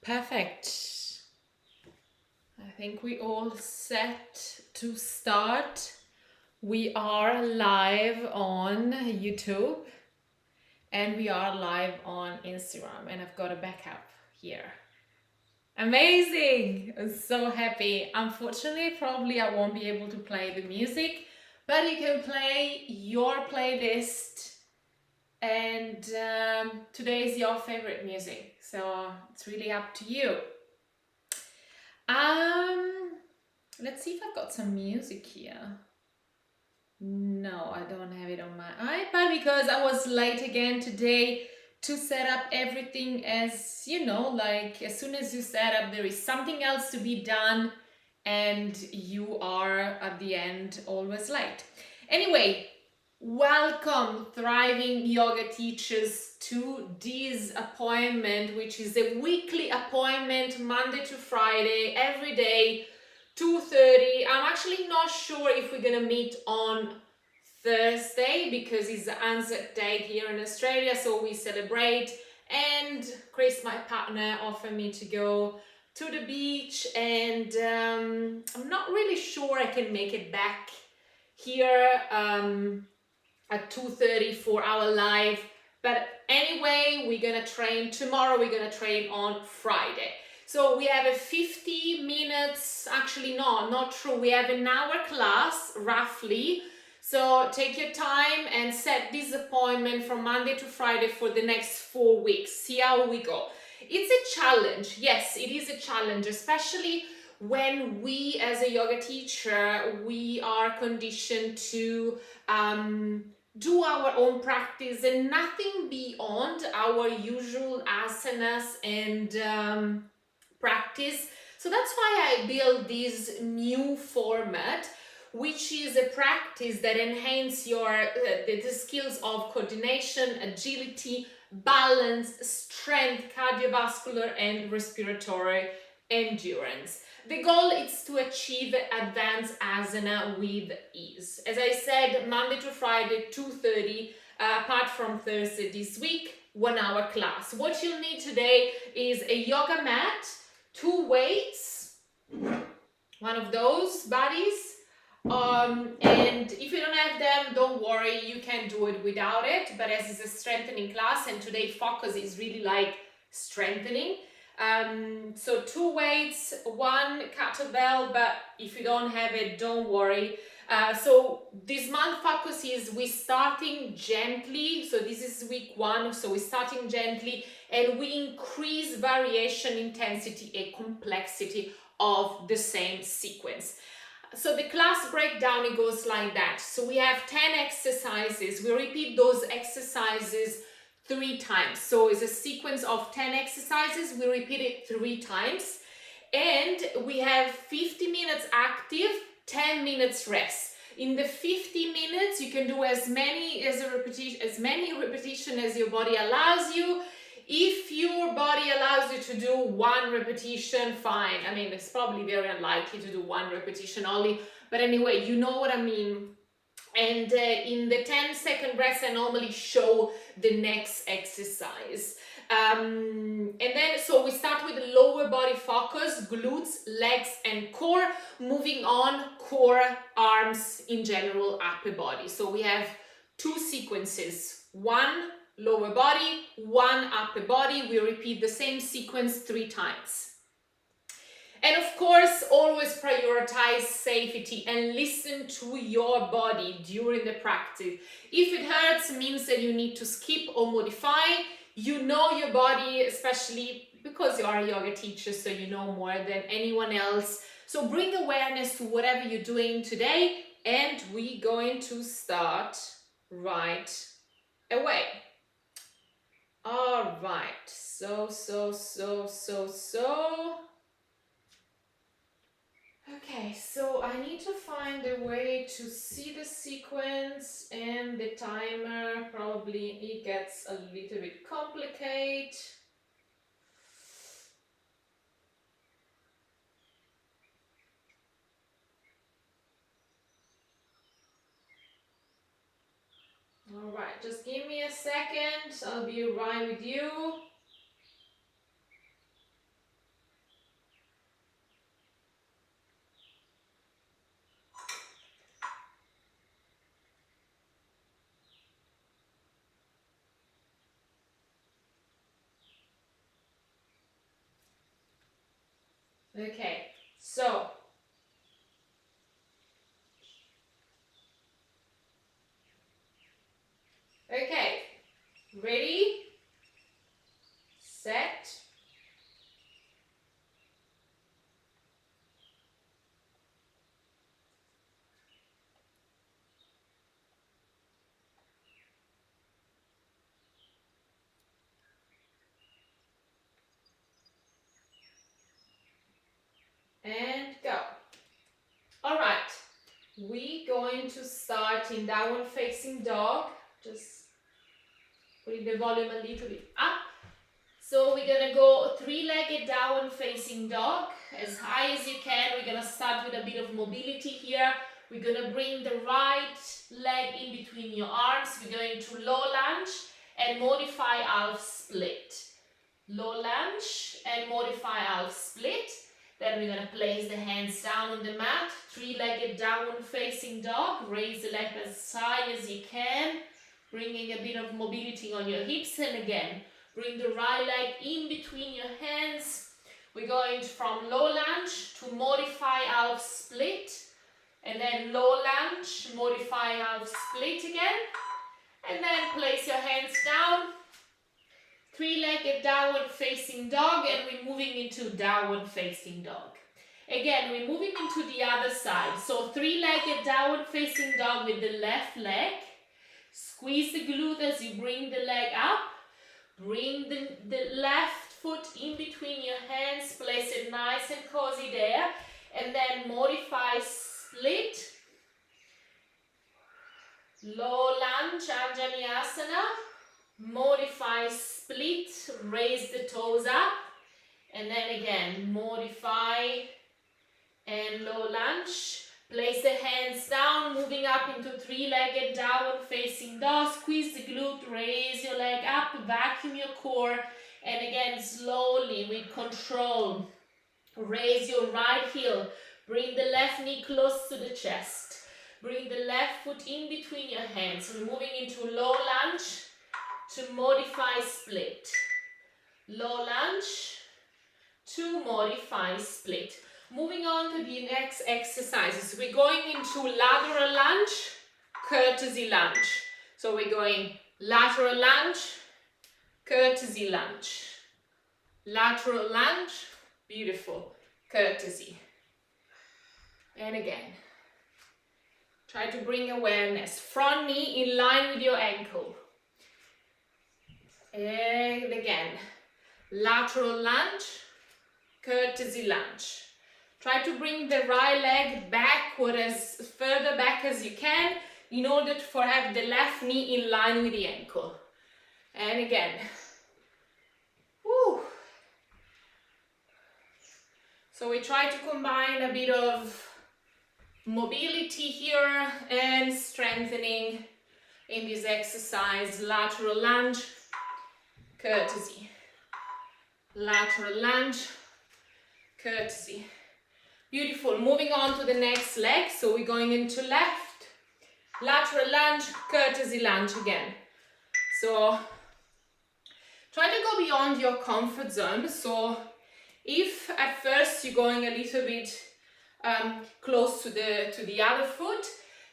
Perfect. I think we all set to start. We are live on YouTube and we are live on Instagram, and I've got a backup here. Amazing! I'm so happy. Unfortunately, probably I won't be able to play the music, but you can play your playlist, and today is your favorite music, so it's really up to you. Let's see if I've got some music here. No, I don't have it on my iPad because I was late again today to set up everything. As you know, like as soon as you set up, there is something else to be done, and you are at the end always late. Anyway, welcome, thriving yoga teachers, to this appointment, which is a weekly appointment, Monday to Friday, every day, 2:30. I'm actually not sure if we're gonna meet on Thursday because it's the Anzac Day here in Australia, so we celebrate. And Chris, my partner, offered me to go to the beach, and I'm not really sure I can make it back here at 2:30 for our live. But anyway, we're gonna train tomorrow. We're gonna train on Friday. So we have a 50 minutes, actually no, not true. We have an hour class, roughly. So take your time and set this appointment from Monday to Friday for the next 4 weeks. See how we go. It's a challenge. Yes, it is a challenge, especially when we as a yoga teacher, we are conditioned to do our own practice and nothing beyond our usual asanas and practice. So that's why I built this new format, which is a practice that enhance your the skills of coordination, agility, balance, strength, cardiovascular and respiratory endurance. The goal is to achieve advanced asana with ease. As I said, Monday to Friday, 2:30, apart from Thursday this week, 1 hour class. What you'll need today is a yoga mat, 2 weights, one of those buddies. And if you don't have them, don't worry, you can do it without it. But as it's a strengthening class, and today focus is really like strengthening. So 2 weights, 1 kettlebell, but if you don't have it, don't worry. So this month focus is we're starting gently. So this is week 1. So we're starting gently and we increase variation, intensity and complexity of the same sequence. So the class breakdown, it goes like that. So we have 10 exercises. We repeat those exercises 3 times. So it's a sequence of 10 exercises. We repeat it 3 times. And we have 50 minutes active, 10 minutes rest. In the 50 minutes, you can do as many repetitions as your body allows you. If your body allows you to do 1 repetition, fine. I mean, it's probably very unlikely to do 1 repetition only, but anyway, you know what I mean. And in the 10-second rest, I normally show the next exercise. And then, so we start with the lower body focus, glutes, legs, and core. Moving on, core, arms, in general, upper body. So we have 2 sequences, 1 lower body, 1 upper body. We repeat the same sequence 3 times. And of course, always prioritize safety and listen to your body during the practice. If it hurts, means that you need to skip or modify. You know your body, especially because you are a yoga teacher, so you know more than anyone else. So bring awareness to whatever you're doing today, and we're going to start right away. All right, so. Okay, so I need to find a way to see the sequence and the timer. Probably it gets a little bit complicated. All right, just give me a second. I'll be right with you. Okay, so okay, ready, set, and go. All right, we're going to start in downward facing dog. Just putting the volume a little bit up. So we're gonna go three-legged downward facing dog as high as you can. We're gonna start with a bit of mobility here. We're gonna bring the right leg in between your arms. We're going to low lunge and modify half split. Low lunge and modify half split. Then we're gonna place the hands down on the mat. Three-legged downward facing dog. Raise the leg as high as you can, bringing a bit of mobility on your hips. And again, bring the right leg in between your hands. We're going from low lunge to modify half split. And then low lunge, modify half split again. And then place your hands down. Three-legged downward facing dog, and we're moving into downward facing dog. Again, we're moving into the other side. So three-legged downward facing dog with the left leg. Squeeze the glute as you bring the leg up. Bring the left foot in between your hands, place it nice and cozy there, and then modify split. Low lunge, Anjali asana. Modify split, raise the toes up, and then again, modify and low lunge. Place the hands down, moving up into three-legged downward facing dog. Squeeze the glute, raise your leg up, vacuum your core. And again, slowly, with control, raise your right heel. Bring the left knee close to the chest. Bring the left foot in between your hands. We're moving into low lunge to modify split. Low lunge to modify split. Moving on to the next exercises, we're going into lateral lunge, courtesy lunge. So we're going lateral lunge, courtesy lunge. Lateral lunge, beautiful, courtesy. And again, try to bring awareness. Front knee in line with your ankle. And again, lateral lunge, courtesy lunge. Try to bring the right leg backward as further back as you can in order to have the left knee in line with the ankle. And again. Woo. So we try to combine a bit of mobility here and strengthening in this exercise. Lateral lunge, courtesy. Lateral lunge, courtesy. Beautiful. Moving on to the next leg. So we're going into left, lateral lunge, courtesy lunge again. So try to go beyond your comfort zone. So if at first you're going a little bit close to the other foot,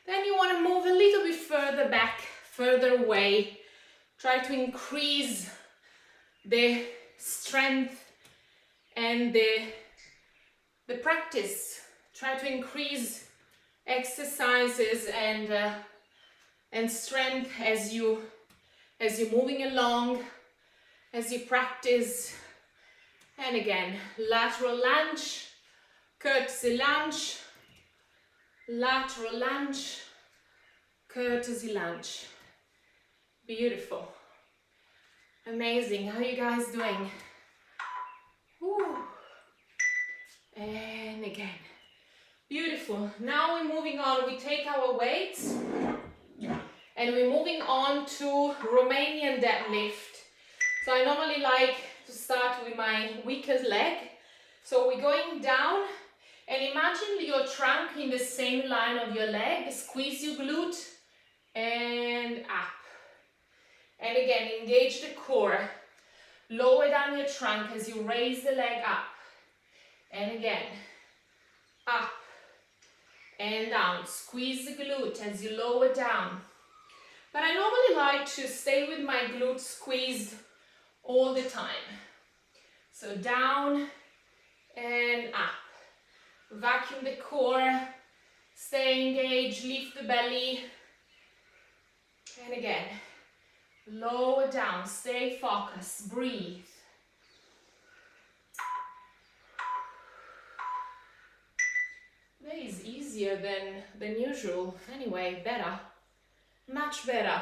then you want to move a little bit further back, further away. Try to increase the strength and the practice. Try to increase exercises and strength as you're moving along, as you practice. And again, lateral lunge, courtesy lunge, lateral lunge, courtesy lunge. Beautiful. Amazing. How are you guys doing? Woo. And again. Beautiful. Now we're moving on. We take our weights and we're moving on to Romanian deadlift. So I normally like to start with my weakest leg. So we're going down and imagine your trunk in the same line of your leg. Squeeze your glute and up. And again, engage the core. Lower down your trunk as you raise the leg up. And again, up and down. Squeeze the glute as you lower down. But I normally like to stay with my glute squeezed all the time. So down and up. Vacuum the core. Stay engaged. Lift the belly. And again, lower down. Stay focused. Breathe. That is easier than usual. Anyway, better. Much better.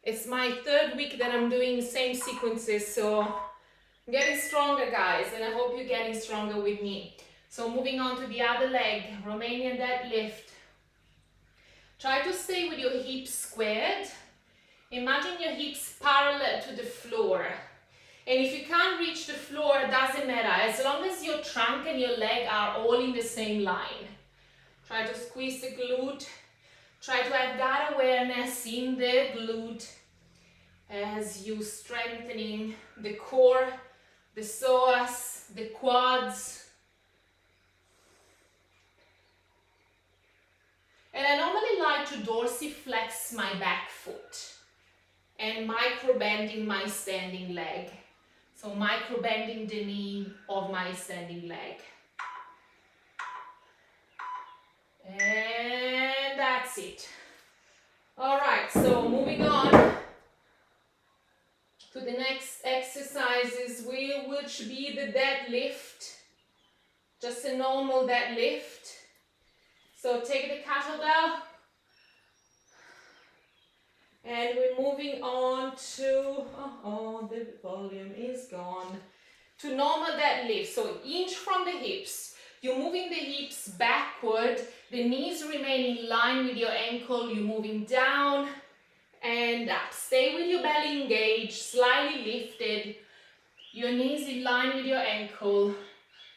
It's my third week that I'm doing the same sequences, so I'm getting stronger, guys, and I hope you're getting stronger with me. So moving on to the other leg, Romanian deadlift. Try to stay with your hips squared. Imagine your hips parallel to the floor. And if you can't reach the floor, it doesn't matter, as long as your trunk and your leg are all in the same line. Try to squeeze the glute. Try to have that awareness in the glute as you strengthening the core, the psoas, the quads. And I normally like to dorsiflex my back foot and micro bending my standing leg. So micro bending the knee of my standing leg. And that's it. All right, so moving on to the next exercises, which be the deadlift, just a normal deadlift. So take the kettlebell and we're moving on to, the volume is gone, to normal deadlift. So inch from the hips. You're moving the hips backward, the knees remain in line with your ankle, you're moving down and up. Stay with your belly engaged, slightly lifted, your knees in line with your ankle,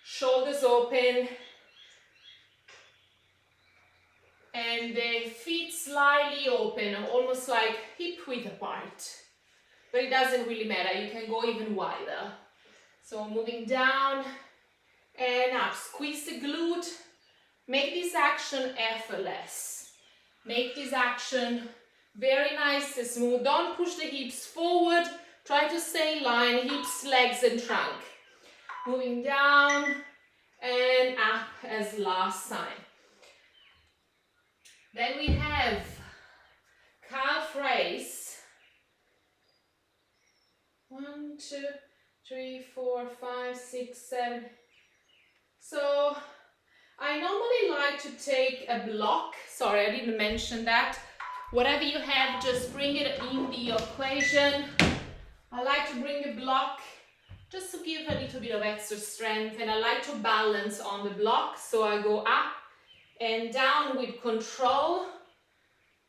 shoulders open, and the feet slightly open, almost like hip width apart. But it doesn't really matter, you can go even wider. So moving down and up. Squeeze the glute. Make this action effortless. Make this action very nice and smooth. Don't push the hips forward. Try to stay in line, hips, legs and trunk. Moving down and up as last time. Then we have calf raise. 1, 2, 3, 4, 5, 6, 7. So I normally like to take a block. Sorry, I didn't mention that. Whatever you have, just bring it in the equation. I like to bring a block just to give a little bit of extra strength, and I like to balance on the block. So I go up and down with control,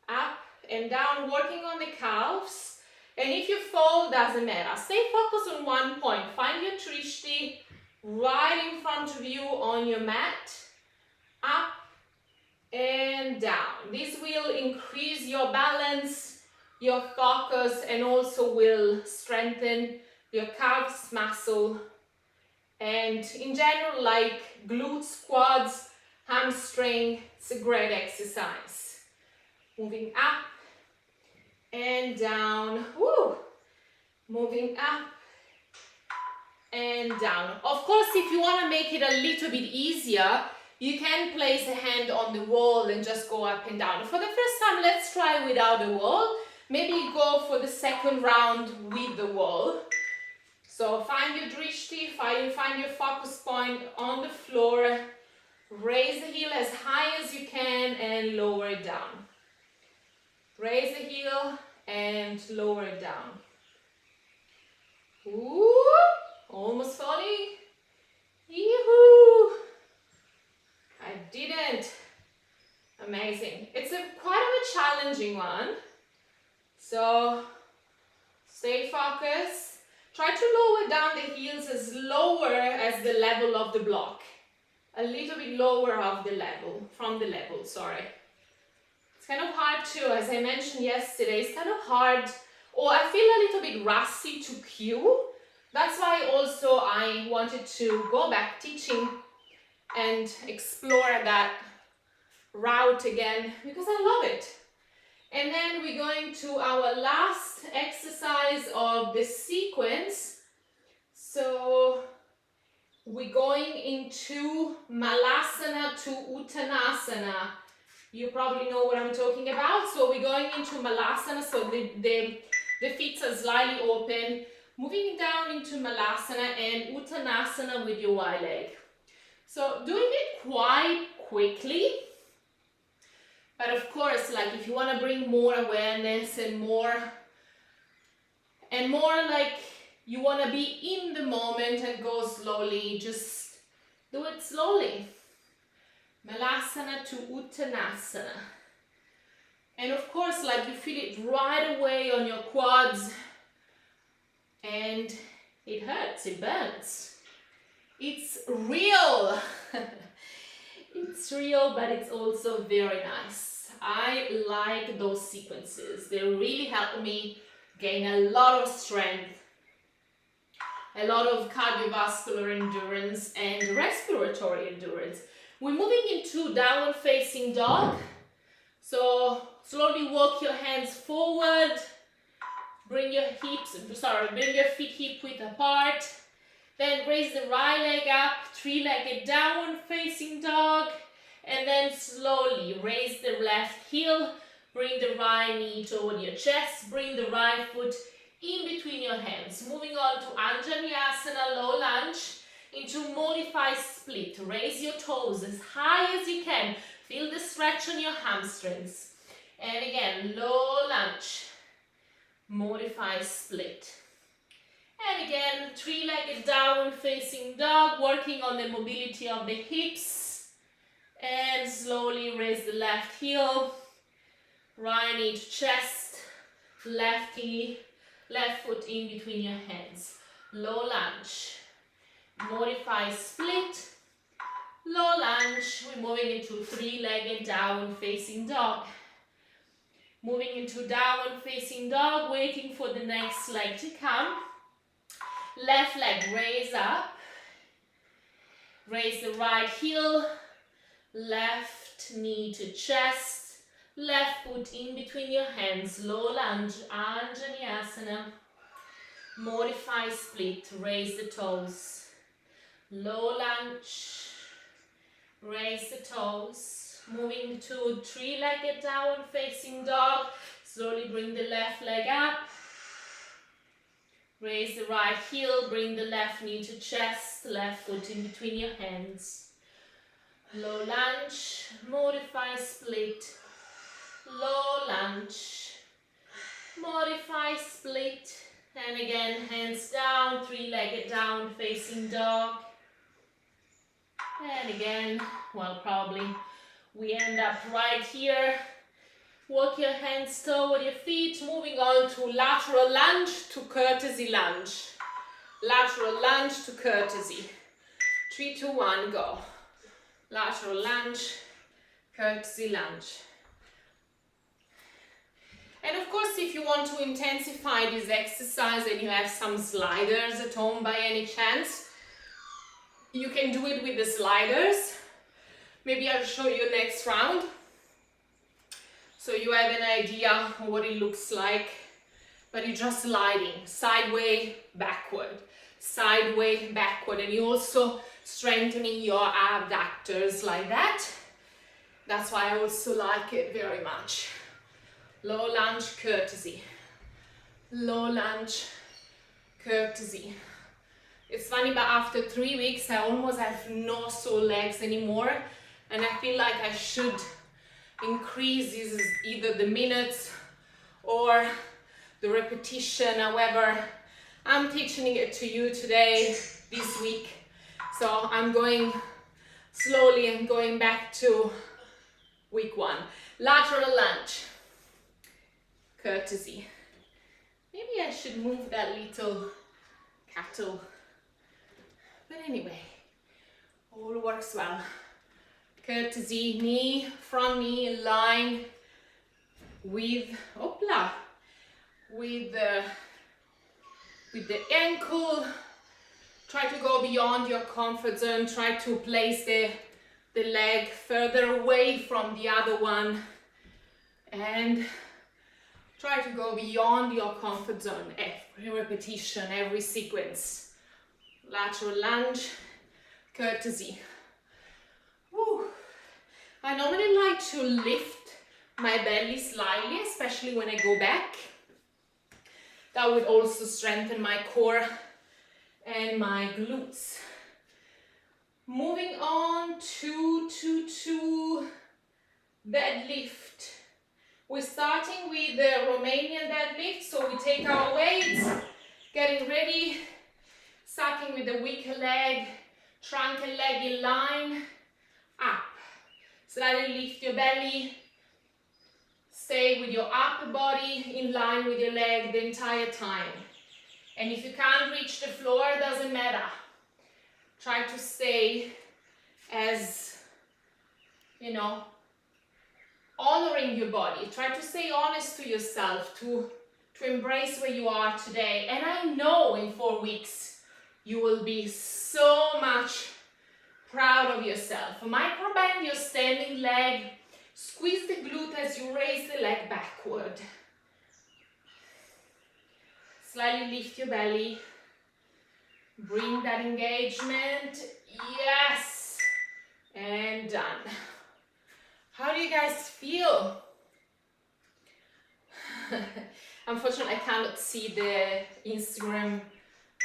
up and down, working on the calves. And if you fall, doesn't matter. Stay focused on one point. Find your trishti right in front of you on your mat, up and down. This will increase your balance, your focus, and also will strengthen your calves muscle. And in general, like glutes, quads, hamstring, it's a great exercise. Moving up and down, woo! Moving up and down. Of course, if you want to make it a little bit easier, you can place a hand on the wall and just go up and down. For the first time, let's try without a wall. Maybe go for the second round with the wall. So find your drishti, find your focus point on the floor. Raise the heel as high as you can and lower it down. Raise the heel and lower it down. Ooh, almost falling. Yee-hoo! I didn't. Amazing. It's quite of a challenging one. So stay focused. Try to lower down the heels as lower as the level of the block. A little bit lower of the level, from the level, sorry. It's kind of hard too, as I mentioned yesterday, it's kind of hard, or I feel a little bit rusty to cue. That's why also I wanted to go back teaching and explore that route again, because I love it. And then we're going to our last exercise of the sequence. So we're going into Malasana to Uttanasana. You probably know what I'm talking about. So we're going into Malasana, so the feet are slightly open. Moving down into Malasana and Uttanasana with your wide leg. So doing it quite quickly. But of course, like if you want to bring more awareness and more like you want to be in the moment and go slowly, just do it slowly. Malasana to Uttanasana. And of course, like you feel it right away on your quads and it hurts, it burns. It's real. It's real, but it's also very nice. I like those sequences. They really help me gain a lot of strength, a lot of cardiovascular endurance and respiratory endurance. We're moving into downward facing dog. So slowly walk your hands forward. Bring your feet hip width apart. Then raise the right leg up, three-legged downward facing dog. And then slowly raise the left heel. Bring the right knee toward your chest. Bring the right foot in between your hands. Moving on to Anjaneyasana, low lunge, into modified split. Raise your toes as high as you can. Feel the stretch on your hamstrings. And again, low lunge, modified split. And again, three-legged downward facing dog, working on the mobility of the hips. And slowly raise the left heel, right knee to chest, left foot in between your hands. Low lunge, modified split, low lunge. We're moving into three-legged downward facing dog. Moving into downward facing dog, waiting for the next leg to come. Left leg raise up. Raise the right heel. Left knee to chest. Left foot in between your hands. Low lunge, Anjaneyasana. Modify split. Raise the toes. Low lunge. Raise the toes. Moving to three-legged downward facing dog. Slowly bring the left leg up. Raise the right heel, bring the left knee to chest, left foot in between your hands. Low lunge, modify split. Low lunge, modify split. And again, hands down, three-legged down facing dog. And again, well, probably we end up right here. Walk your hands toward your feet, moving on to lateral lunge to courtesy lunge. Lateral lunge to courtesy. 3, 2, 1, go. Lateral lunge, courtesy lunge. And of course, if you want to intensify this exercise and you have some sliders at home by any chance, you can do it with the sliders. Maybe I'll show you next round, so you have an idea what it looks like. But you're just sliding sideways, backward. sideways, backward, and you're also strengthening your abductors like that. That's why I also like it very much. Low lunge, courtesy. Low lunge, courtesy. It's funny, but after 3 weeks, I almost have no sore legs anymore, and I feel like I should increase either the minutes or the repetition. However, I'm teaching it to you today, this week, so I'm going slowly and going back to week 1. Lateral lunge, courtesy. Maybe I should move that little cattle. But anyway, all works well. Courtesy, knee, front knee in line with, with the ankle. Try to go beyond your comfort zone. Try to place the leg further away from the other one. And try to go beyond your comfort zone. Every repetition, every sequence. Lateral lunge, courtesy. Woo. I normally like to lift my belly slightly, especially when I go back. That would also strengthen my core and my glutes. Moving on to deadlift. We're starting with the Romanian deadlift, so we take our weights, getting ready, starting with the weaker leg, trunk and leg in line, up. Slightly lift your belly, stay with your upper body in line with your leg the entire time. And if you can't reach the floor, it doesn't matter. Try to stay as, honoring your body. Try to stay honest to yourself, to embrace where you are today. And I know in 4 weeks, you will be so much proud of yourself. Microbend your standing leg. Squeeze the glute as you raise the leg backward. Slightly lift your belly. Bring that engagement. Yes! And done. How do you guys feel? Unfortunately, I cannot see the Instagram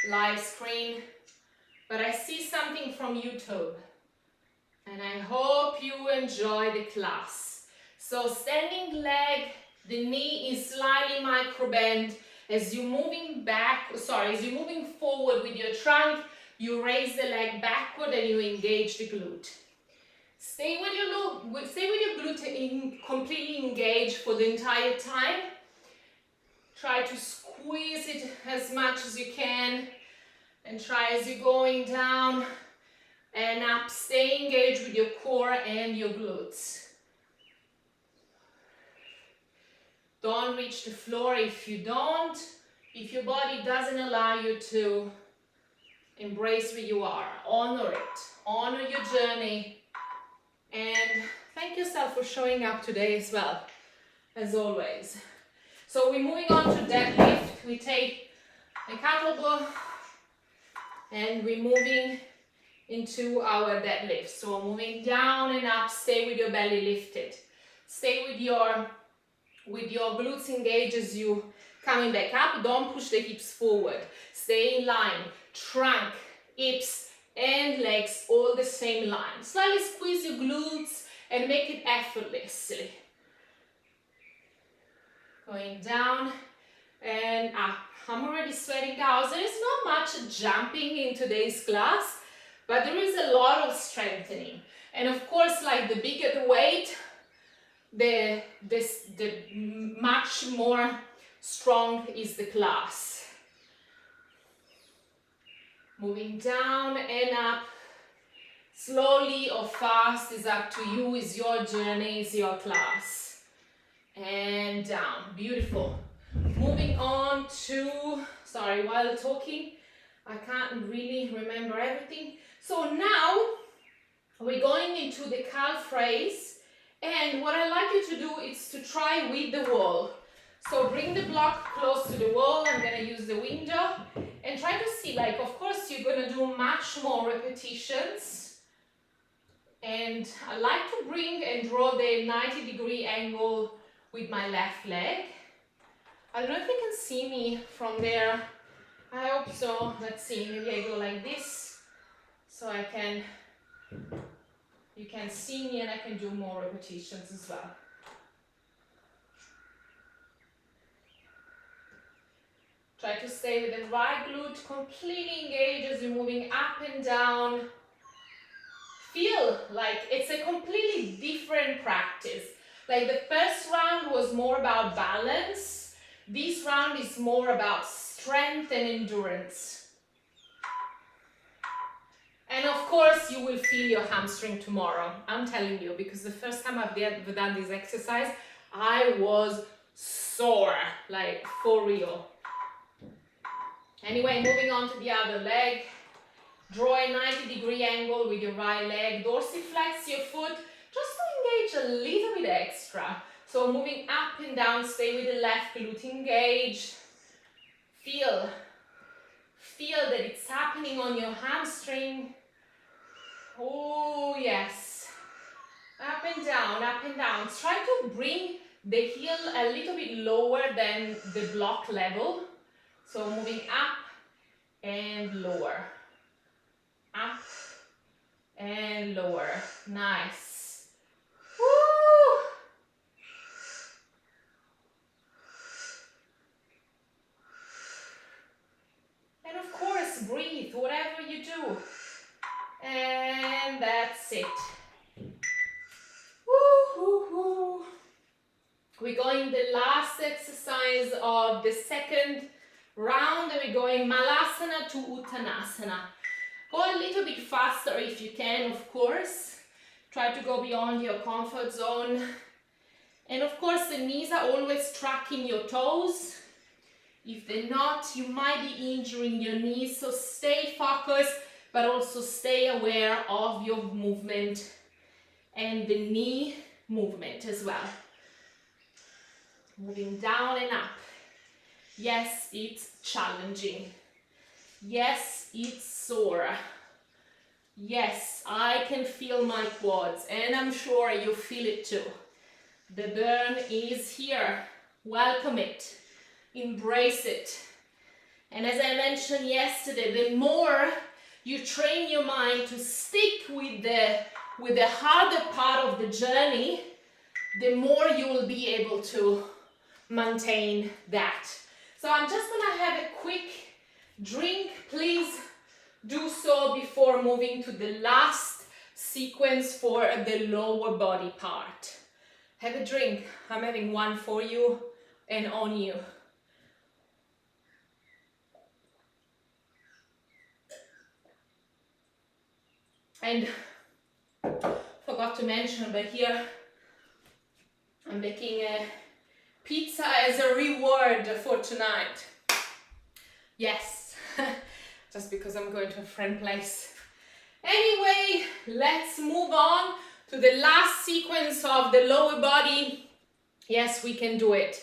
live screen, but I see something from YouTube. And I hope you enjoy the class. So standing leg, the knee is slightly micro bend. As you're moving forward with your trunk, you raise the leg backward and you engage the glute. Stay with your glute completely engaged for the entire time. Try to squeeze it as much as you can, and try as you're going down and up, stay engaged with your core and your glutes. Don't reach the floor if your body doesn't allow you to embrace where you are. Honor it, honor your journey, and thank yourself for showing up today as well, as always. So we're moving on to deadlift. We take a kettlebell and we're moving into our deadlift. So moving down and up, stay with your belly lifted. Stay with your glutes engaged as you coming back up. Don't push the hips forward. Stay in line. Trunk, hips and legs all the same line. Slightly squeeze your glutes and make it effortlessly. Going down and up. I'm already sweating out. There is not much jumping in today's class, but there is a lot of strengthening. And of course, like the bigger the weight, the much more strong is the class. Moving down and up, slowly or fast is up to you, is your journey, is your class. And down, beautiful. Moving on to, sorry, while talking, I can't really remember everything. So now we're going into the calf raise. And what I like you to do is to try with the wall. So bring the block close to the wall. I'm going to use the window. And try to see, like, of course, you're gonna do much more repetitions. And I like to bring and draw the 90-degree angle with my left leg. I don't know if you can see me from there. I hope so. Let's see, maybe I go like this so you can see me and I can do more repetitions as well. Try to stay with the right glute completely engaged as you're moving up and down. Feel like it's a completely different practice. Like the first round was more about balance. This round is more about strength and endurance. And of course, you will feel your hamstring tomorrow. I'm telling you, because the first time I've done this exercise, I was sore, like for real. Anyway, moving on to the other leg. Draw a 90-degree angle with your right leg. Dorsiflex your foot, just to engage a little bit extra. So moving up and down, stay with the left glute engaged. Feel that it's happening on your hamstring. Oh, yes. Up and down, up and down. Try to bring the heel a little bit lower than the block level. So moving up and lower. Up and lower. Nice. Woo! And of course, breathe, whatever you do. And that's it. Woo, woo, woo. We're going the last exercise of the second round, and we're going Malasana to Uttanasana. Go a little bit faster if you can, of course. Try to go beyond your comfort zone. And of course, the knees are always tracking your toes. If they're not, you might be injuring your knees, so stay focused, but also stay aware of your movement and the knee movement as well. Moving down and up. Yes, it's challenging. Yes, it's sore. Yes, I can feel my quads, and I'm sure you feel it too. The burn is here. Welcome it. Embrace it. And as I mentioned yesterday, the more you train your mind to stick with the harder part of the journey, the more you will be able to maintain that. So I'm just gonna have a quick drink. Please do so before moving to the last sequence for the lower body part. Have a drink. I'm having one for you and on you. And forgot to mention, but here I'm making a pizza as a reward for tonight. Yes, just because I'm going to a friend's place. Anyway, let's move on to the last sequence of the lower body. Yes, we can do it.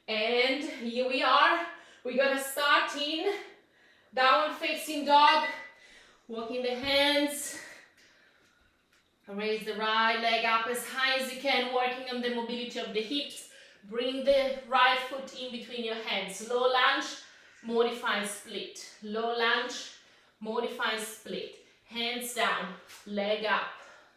And here we are. We're gonna start in downward facing dog. Walking the hands. Raise the right leg up as high as you can, working on the mobility of the hips. Bring the right foot in between your hands. Low lunge, modify split. Low lunge, modify split. Hands down, leg up.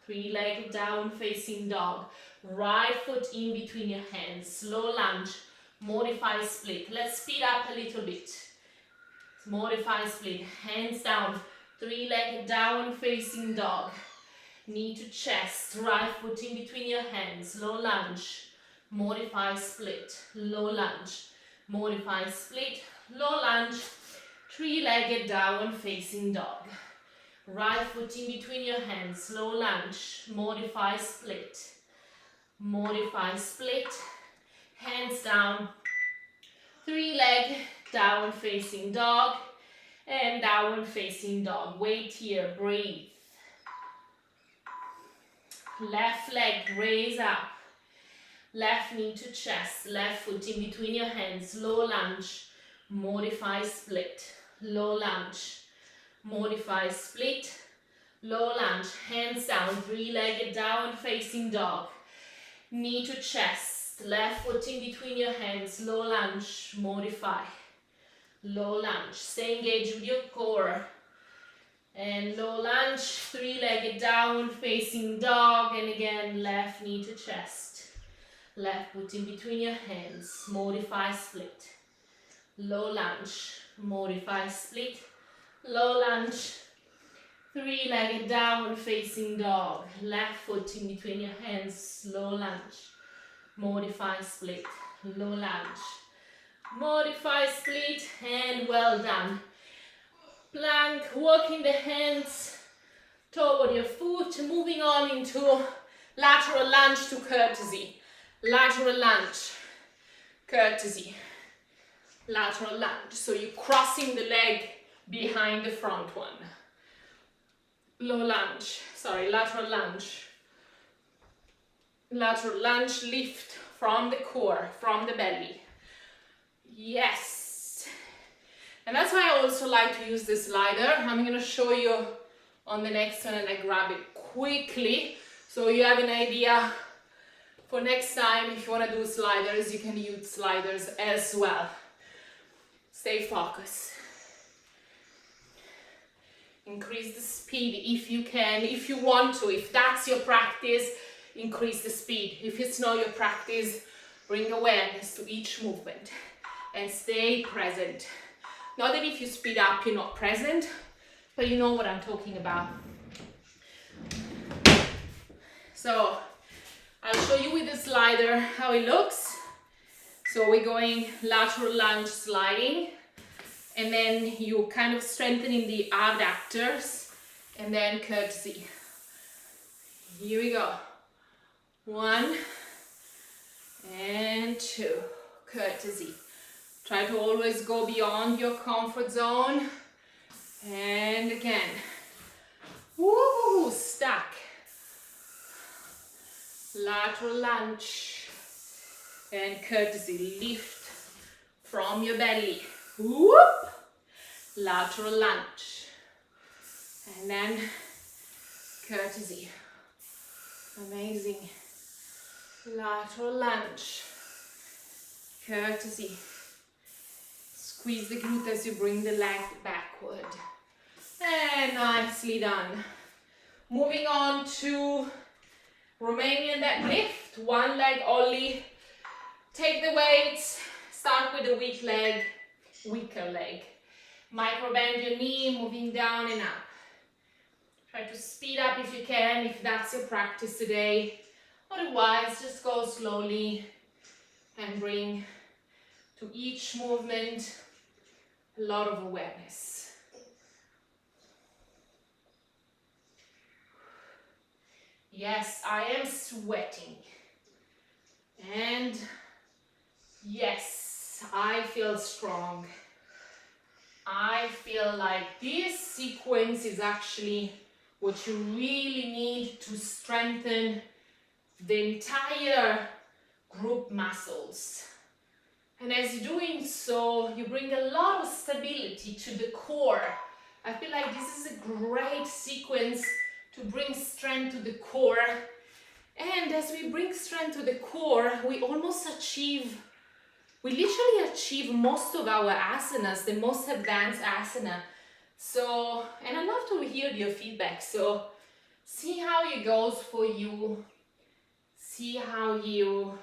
Three-legged down facing dog. Right foot in between your hands. Slow lunge, modify split. Let's speed up a little bit. Modify split. Hands down. Three-legged down facing dog. Knee to chest. Right foot in between your hands. Low lunge. Modify split. Low lunge. Modify split. Low lunge. Three-legged down facing dog. Right foot in between your hands. Low lunge. Modify split. Modify split. Hands down. Three-leg down facing dog. And downward facing dog. Wait here, breathe. Left leg, raise up. Left knee to chest. Left foot in between your hands. Low lunge. Modify split. low lunge, modify split, low lunge, hands down, three-legged down facing dog, knee to chest, left foot in between your hands, low lunge, modify, low lunge, stay engaged with your core, and low lunge, three-legged down facing dog, and again, left knee to chest, left foot in between your hands, modify split, low lunge, modify split, low lunge, three-legged down facing dog, left foot in between your hands, low lunge, modify split, low lunge, modify split, and well done. Plank, working the hands toward your foot, moving on into lateral lunge to courtesy, lateral lunge, courtesy, lateral lunge. So you're crossing the leg behind the front one. Low lunge, sorry, lateral lunge. Lateral lunge, lift from the core, from the belly. Yes. And that's why I also like to use the slider. I'm going to show you on the next one, and I grab it quickly so you have an idea for next time. If you want to do sliders, you can use sliders as well. Stay focused. Increase the speed if you can, if you want to. If that's your practice, increase the speed. If it's not your practice, bring awareness to each movement and stay present. Not that if you speed up, you're not present, but you know what I'm talking about. So I'll show you with the slider how it looks. So we're going lateral lunge sliding, and then you're kind of strengthening the abductors, and then courtesy. Here we go. 1 and 2, courtesy. Try to always go beyond your comfort zone. And again. Woo, stack. Lateral lunge. And courtesy, lift from your belly. Whoop. Lateral lunge. And then courtesy. Amazing. Lateral lunge. Courtesy. Squeeze the glute as you bring the leg backward. And nicely done. Moving on to Romanian deadlift. One leg only. Take the weights. Start with the weaker leg. Micro bend your knee, moving down and up. Try to speed up if you can, if that's your practice today. Otherwise, just go slowly and bring to each movement a lot of awareness. Yes, I am sweating. And yes, I feel strong. I feel like this sequence is actually what you really need to strengthen the entire group muscles. And as you're doing so, you bring a lot of stability to the core. I feel like this is a great sequence to bring strength to the core. And as we bring strength to the core, we literally achieve most of our asanas, the most advanced asana. So, and I'd love to hear your feedback. So, see how it goes for you. See how you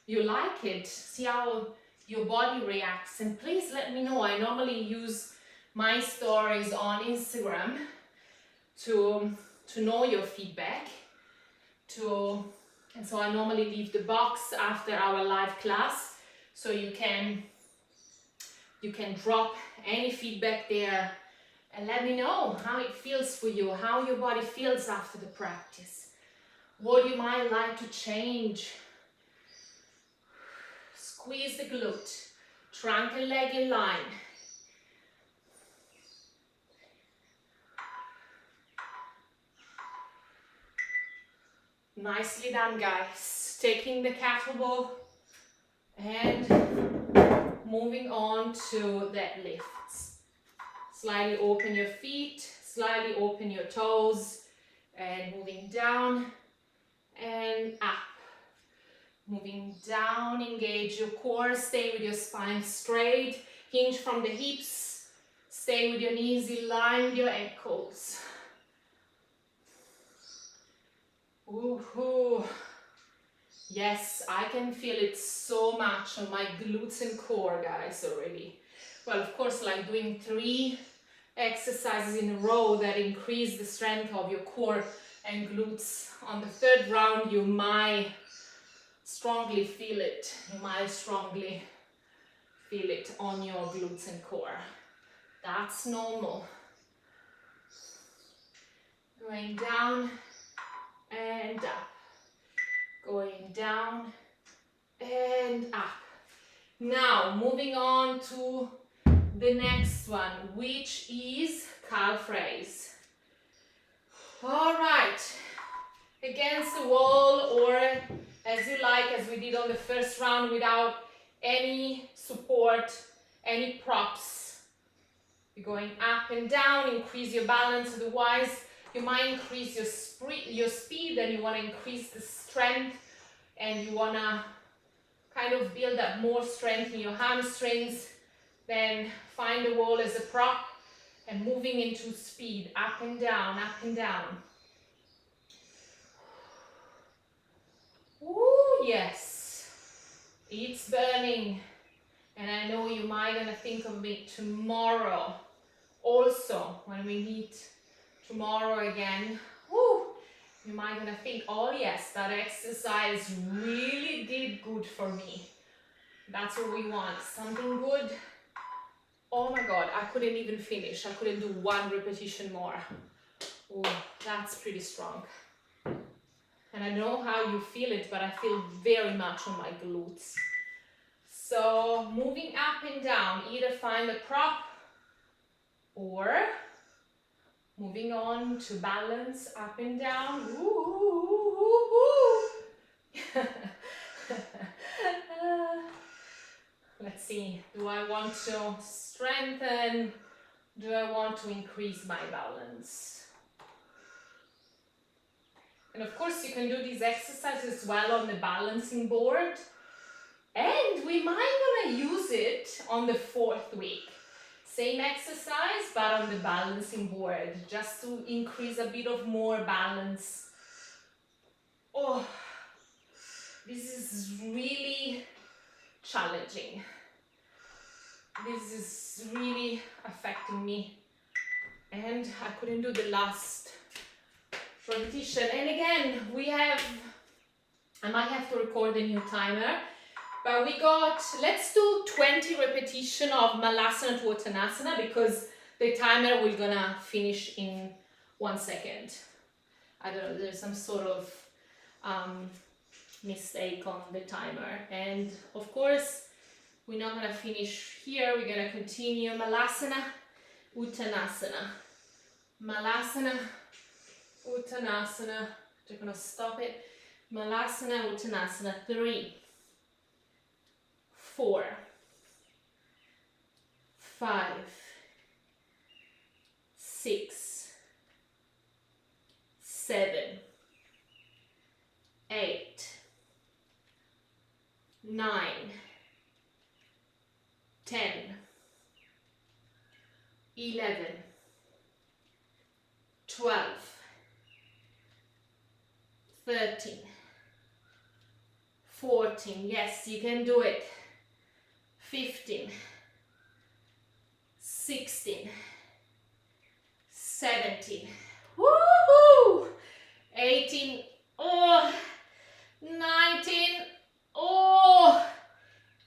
like it. See how your body reacts. And please let me know. I normally use my stories on Instagram to know your feedback. And so I normally leave the box after our live class. So you can drop any feedback there and let me know how it feels for you, how your body feels after the practice, what you might like to change. Squeeze the glute, trunk and leg in line. Nicely done, guys. Taking the kettlebell and moving on to deadlifts. Slightly open your feet, slightly open your toes, and moving down and up. Moving down, engage your core, stay with your spine straight, hinge from the hips, stay with your knees in line with your ankles. Woohoo! Yes, I can feel it so much on my glutes and core, guys, already. Well, of course, like doing 3 exercises in a row that increase the strength of your core and glutes. On the 3rd round, you might strongly feel it. You might strongly feel it on your glutes and core. That's normal. Going down and up. Going down and up. Now, moving on to the next one, which is calf raise. All right, against the wall, or as you like, as we did on the first round, without any support, any props. You're going up and down, increase your balance, otherwise you might increase your speed and you want to increase the strength and you want to kind of build up more strength in your hamstrings. Then find the wall as a prop and moving into speed, up and down, up and down. Ooh, yes, it's burning. And I know you might gonna think of me tomorrow also when we meet tomorrow again. Woo, you might gonna think, oh yes, that exercise really did good for me. That's what we want, something good. Oh my God, I couldn't even finish. I couldn't do 1 repetition more. Ooh, that's pretty strong. And I know how you feel it, but I feel very much on my glutes. So moving up and down, either find a prop or moving on to balance up and down. Let's see, do I want to strengthen? Do I want to increase my balance? And of course you can do these exercises as well on the balancing board. And we might gonna use it on the 4th week. Same exercise, but on the balancing board, just to increase a bit of more balance. Oh, this is really challenging. This is really affecting me. And I couldn't do the last repetition. And again, I might have to record a new timer. But we got, let's do 20 repetition of Malasana to Uttanasana because the timer will gonna finish in 1 second. I don't know, there's some sort of mistake on the timer. And of course, we're not gonna finish here. We're gonna continue Malasana, Uttanasana. Malasana, Uttanasana. Just gonna stop it. Malasana, Uttanasana. 3, 4, 5, 6, 7, 8, 9, 10, 11, 12, 13, 14, yes, you can do it. 15, 16, 17, woohoo! 18, oh, 19, oh,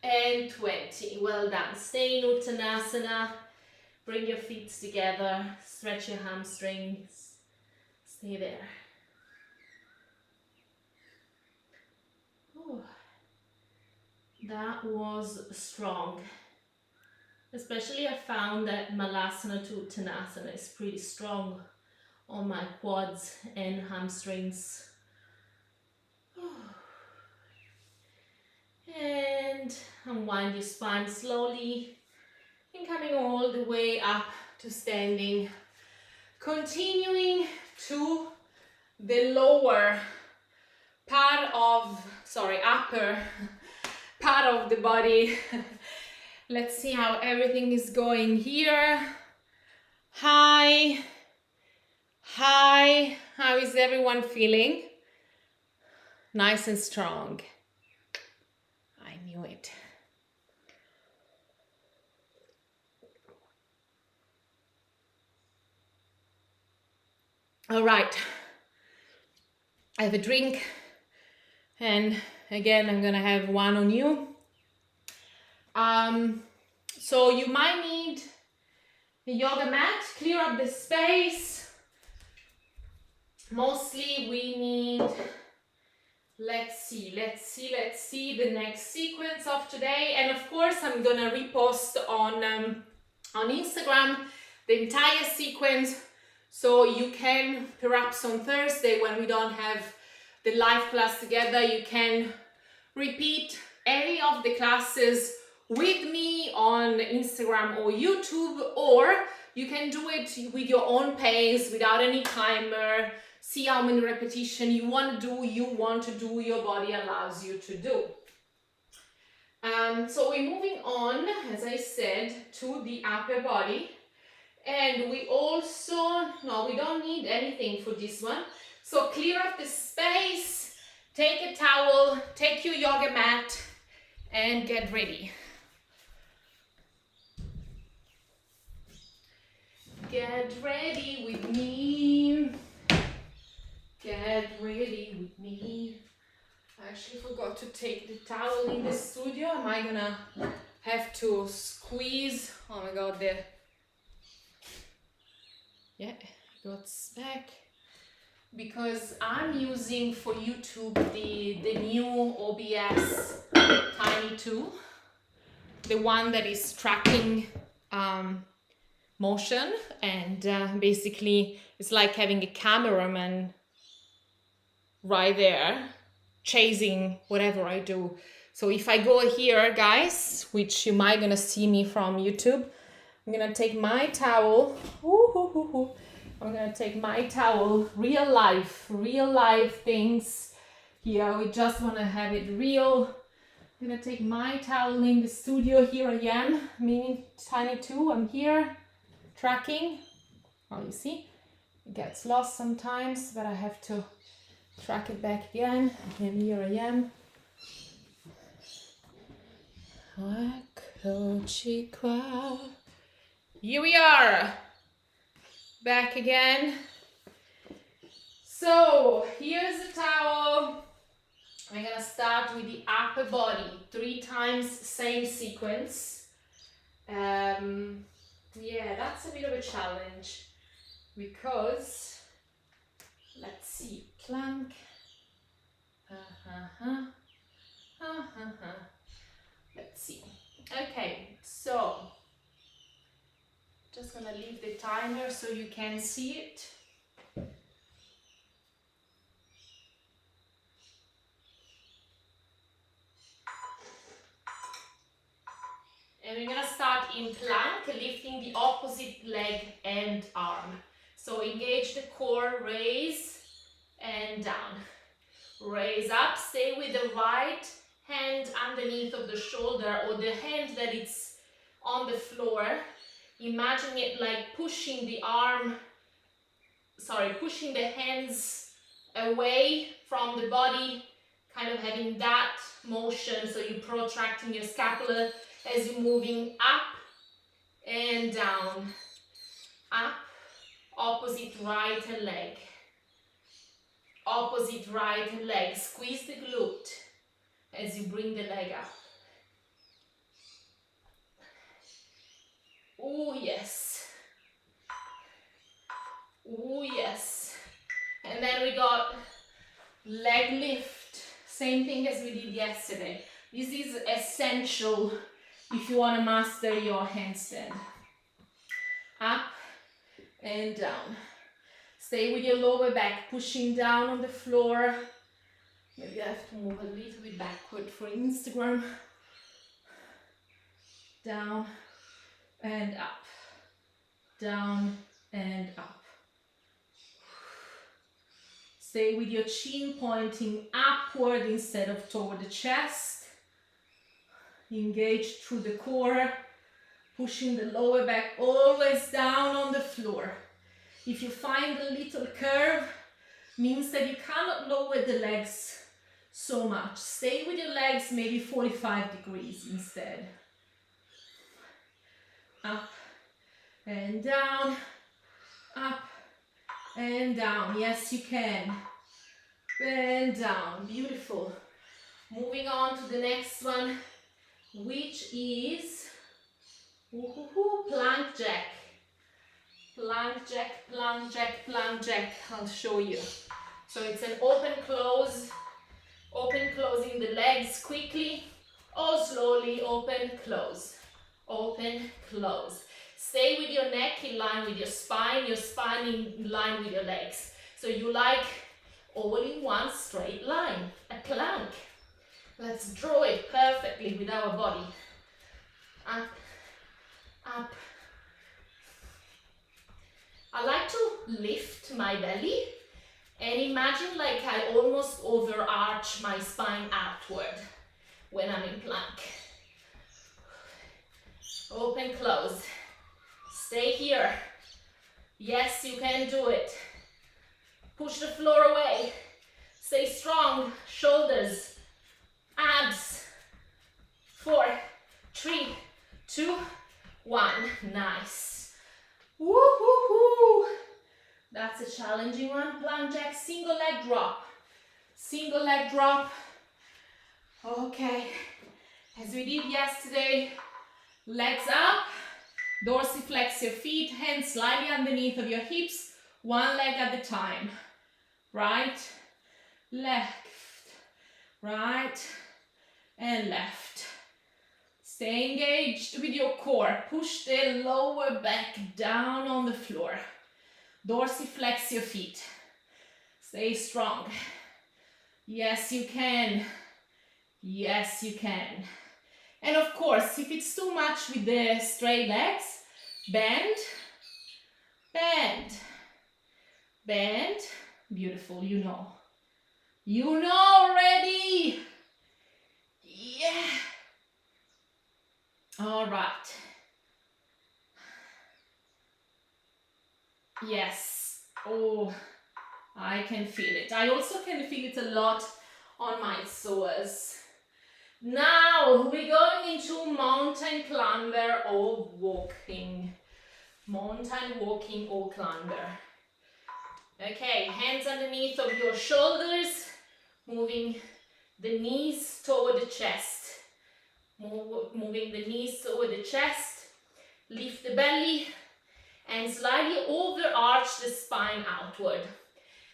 and 20. Well done. Stay in Uttanasana. Bring your feet together. Stretch your hamstrings. Stay there. Oh. That was strong. Especially I found that Malasana to Uttanasana is pretty strong on my quads and hamstrings. And unwind your spine slowly and coming all the way up to standing. Continuing to the lower part of, upper part of the body. Let's see how everything is going here. Hi. Hi. How is everyone feeling? Nice and strong. I knew it. All right. I have a drink. And again, I'm gonna have one on you. So you might need a yoga mat, clear up the space. Mostly we need, let's see the next sequence of today. And of course, I'm gonna repost on Instagram the entire sequence. So you can, perhaps on Thursday when we don't have the live class together, you can repeat any of the classes with me on Instagram or YouTube, or you can do it with your own pace, without any timer. See how many repetitions you want to do, your body allows you to do. So we're moving on, as I said, to the upper body. And we also, no, we don't need anything for this one. So clear up the space, take a towel, take your yoga mat, and get ready. Get ready with me. Get ready with me. I actually forgot to take the towel in the studio. Am I gonna have to squeeze? Oh my God, yeah, it got back. Because I'm using for YouTube the new OBS Tiny 2, the one that is tracking motion, and basically it's like having a cameraman right there chasing whatever I do. So if I go here, guys, which you might gonna see me from YouTube, I'm gonna take my towel. I'm gonna take my towel, real life things here. We just wanna have it real. I'm gonna take my towel in the studio. Here I am, me, Tiny 2. I'm here, tracking. Oh, you see, it gets lost sometimes, but I have to track it back again. And here I am. Here we are, back again. So here's the towel. I'm gonna start with the upper body, 3 times, same sequence. Yeah, that's a bit of a challenge because, let's see, plank. Let's see. Okay, so just gonna leave the timer so you can see it. And we're gonna start in plank, lifting the opposite leg and arm. So engage the core, raise and down. Raise up, stay with the right hand underneath of the shoulder, or the hand that it's on the floor. Imagine it like pushing the pushing the hands away from the body, kind of having that motion, so you're protracting your scapula as you're moving up and down, up, opposite right leg, opposite right leg, squeeze the glute as you bring the leg up. Oh yes, oh yes. And then we got leg lift, same thing as we did yesterday. This is essential if you want to master your handstand. Up and down. Stay with your lower back pushing down on the floor. Maybe I have to move a little bit backward for Instagram. Down and up. down, and up. Stay with your chin pointing upward instead of toward the chest. Engage through the core, pushing the lower back always down on the floor. If you find a little curve, means that you cannot lower the legs so much. Stay with your legs maybe 45 degrees instead. Up and down, up and down. Yes, you can. Bend down. Beautiful. Moving on to the next one, which is plank jack. Plank jack, plank jack, plank jack. I'll show you. So it's an open closing the legs quickly or slowly, open, close, open, close. Stay with your neck in line with your spine in line with your legs. So you like all in one straight line, a plank. Let's draw it perfectly with our body. Up, up. I like to lift my belly and imagine like I almost overarch my spine outward when I'm in plank. Open, close. Stay here. Yes, you can do it. Push the floor away. Stay strong. Shoulders, abs. 4, 3, 2, 1. Nice. Woo-hoo-hoo. That's a challenging one. Plank jack, single leg drop. Single leg drop. Okay. As we did yesterday, legs up. Dorsiflex your feet, hands slightly underneath of your hips, one leg at a time. Right, left, right, and left. Stay engaged with your core. Push the lower back down on the floor. Dorsiflex your feet. Stay strong. Yes, you can. Yes, you can. And of course, if it's too much with the straight legs, bend, bend, bend. Beautiful, you know. You know already. Yeah. All right. Yes. Oh, I can feel it. I also can feel it a lot on my psoas. Now we're going into mountain climber or walking. Mountain walking or climber. Okay, hands underneath of your shoulders, moving the knees toward the chest. Moving the knees toward the chest. Lift the belly and slightly overarch the spine outward.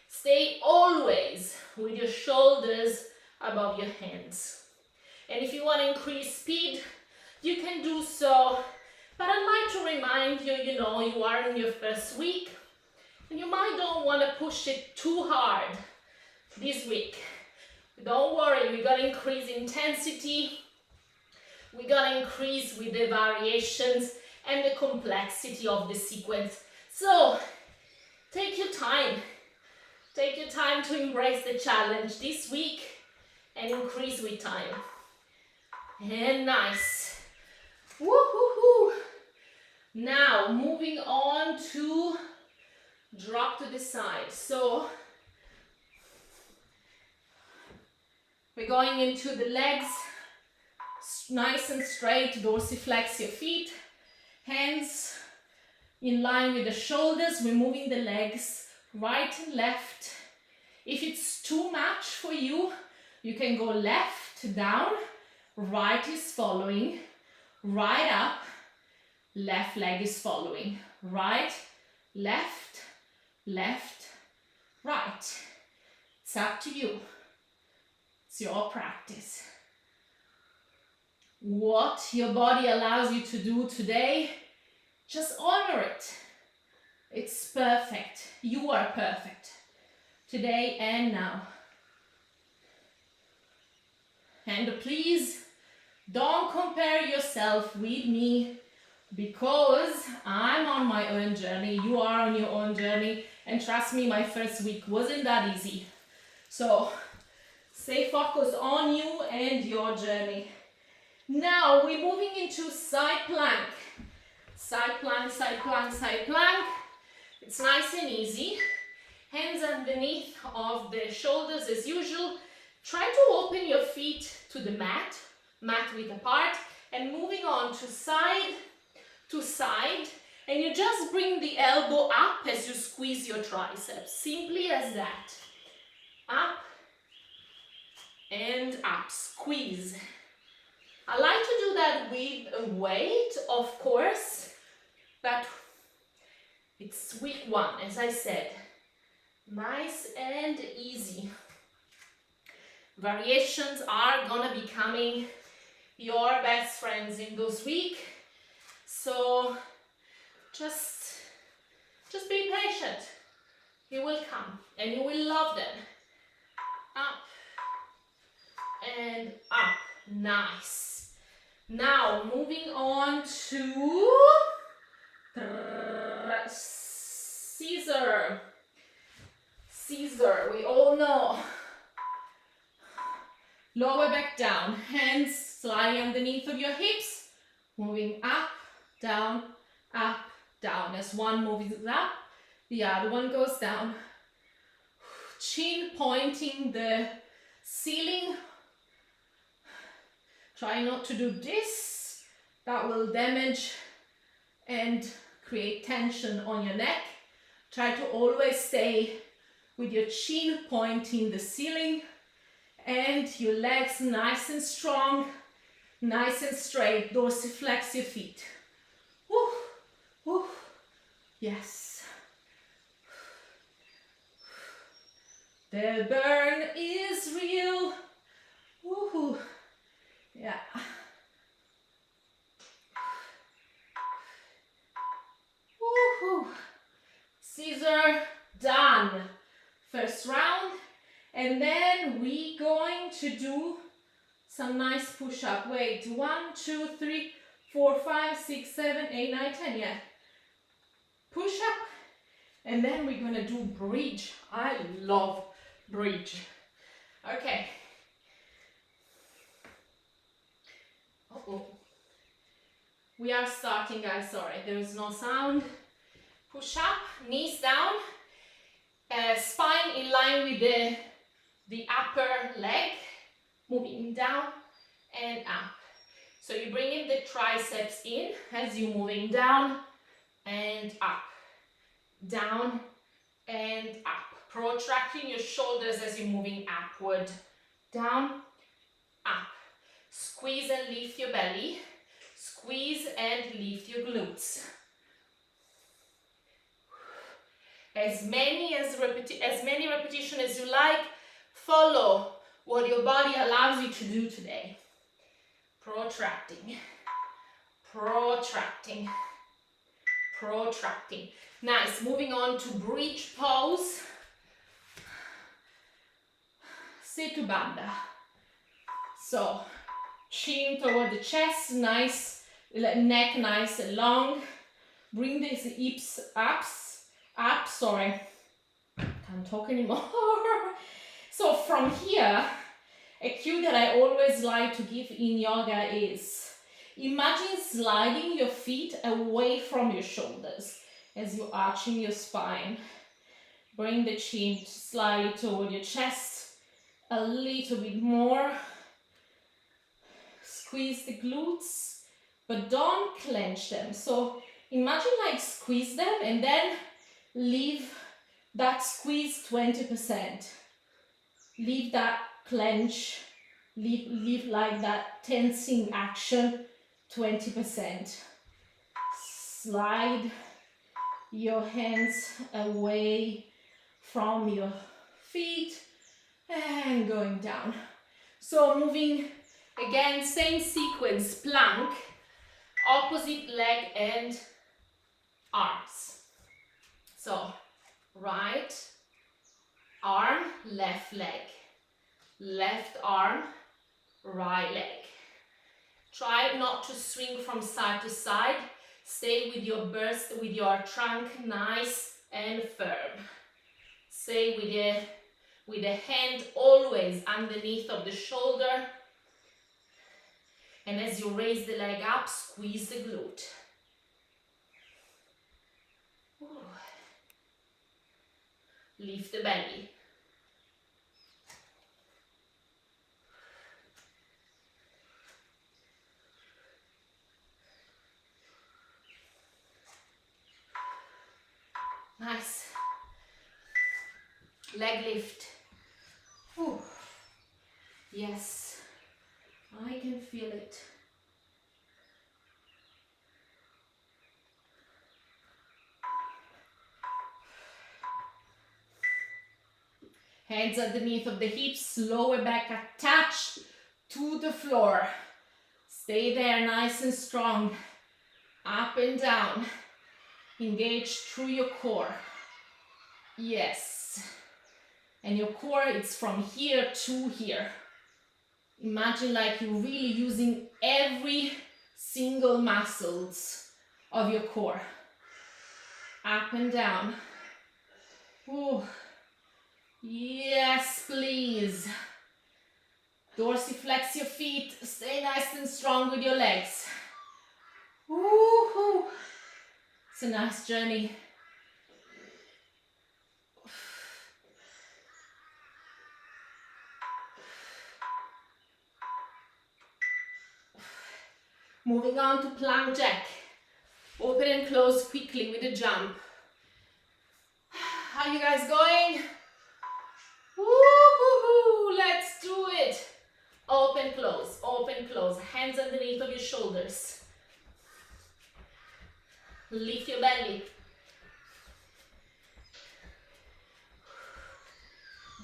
Stay always with your shoulders above your hands. And if you want to increase speed, you can do so. But I'd like to remind you, you are in your first week and you might don't want to push it too hard this week. Don't worry, we got to increase intensity. We got to increase with the variations and the complexity of the sequence. So take your time. Take your time to embrace the challenge this week and increase with time. And nice. Woo-hoo-hoo. Now, moving on to drop to the side. So, we're going into the legs, nice and straight, dorsiflex your feet, hands in line with the shoulders. We're moving the legs right and left. If it's too much for you, you can go left, down, right is following, right up, left leg is following, right, left, left, right. It's up to you. It's your practice. What your body allows you to do today, just honor it. It's perfect. You are perfect. Today and now. And please don't compare yourself with me because I'm on my own journey, you are on your own journey, and trust me, my first week wasn't that easy. So stay focused on you and your journey. Now we're moving into side plank. Side plank, side plank, side plank. It's nice and easy. Hands underneath of the shoulders as usual. Try to open your feet to the mat width apart, and moving on to side, and you just bring the elbow up as you squeeze your triceps. Simply as that. Up and up. Squeeze. I like to do that with a weight, of course, but it's week one, as I said. Nice and easy. Variations are gonna be coming your best friends in those weeks. So just be patient. It will come and you will love them. Up and up. Nice. Now moving on to Caesar. Caesar, we all know. Lower back down, hands sliding underneath of your hips, moving up, down, as one moves up, the other one goes down. Chin pointing the ceiling. Try not to do this, that will damage and create tension on your neck. Try to always stay with your chin pointing the ceiling and your legs nice and strong, nice and straight. Dorsiflex your feet. Woo, woo. Yes. The burn is real. Woohoo. Yeah. Woohoo. Caesar done. First round. And then we're going to do some nice push-up. Wait, 1, 2, 3, 4, 5, 6, 7, 8, 9, 10. Yeah. Push-up. And then we're going to do bridge. I love bridge. Okay. Uh-oh. We are starting, guys. Sorry, there is no sound. Push-up, knees down. Spine in line with the upper leg, moving down and up. So you're bringing the triceps in as you're moving down and up, down and up. Protracting your shoulders as you're moving upward, down, up. Squeeze and lift your belly. Squeeze and lift your glutes. As many repetitions as you like. Follow what your body allows you to do today. Protracting, protracting, protracting. Nice. Moving on to bridge pose. Setu Bandha. So, chin toward the chest, nice, neck nice and long. Bring the hips up, sorry. Can't talk anymore. So from here, a cue that I always like to give in yoga is, imagine sliding your feet away from your shoulders as you're arching your spine. Bring the chin slightly toward your chest, a little bit more. Squeeze the glutes, but don't clench them. So imagine like squeeze them and then leave that squeeze 20%. Leave that clench, leave like that tensing action 20%. Slide your hands away from your feet and going down. So moving again, same sequence, plank, opposite leg and arms. So right arm, left leg, left arm, right leg. Try not to swing from side to side. Stay with your burst, with your trunk nice and firm. Stay with the hand always underneath of the shoulder. And as you raise the leg up, squeeze the glute. Ooh. Lift the belly. Nice. Leg lift. Ooh. Yes, I can feel it. Hands underneath of the hips, lower back attached to the floor. Stay there nice and strong. Up and down. Engage through your core. Yes. And your core, it's from here to here. Imagine like you're really using every single muscles of your core. Up and down. Ooh. Yes, please. Dorsiflex your feet. Stay nice and strong with your legs. Woo-hoo. It's a nice journey. Moving on to plank jack. Open and close quickly with a jump. How you guys going? Woo-hoo-hoo. Let's do it. Open, close, open, close. Hands underneath of your shoulders. Lift your belly.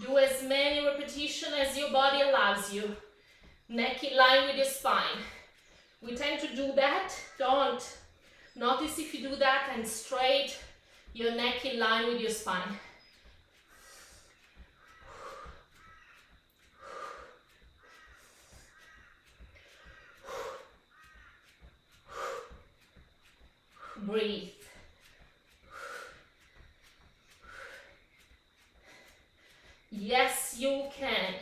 Do as many repetitions as your body allows you. Neck in line with your spine. We tend to do that. Don't. Notice if you do that and straight your neck in line with your spine. Breathe. Yes, you can.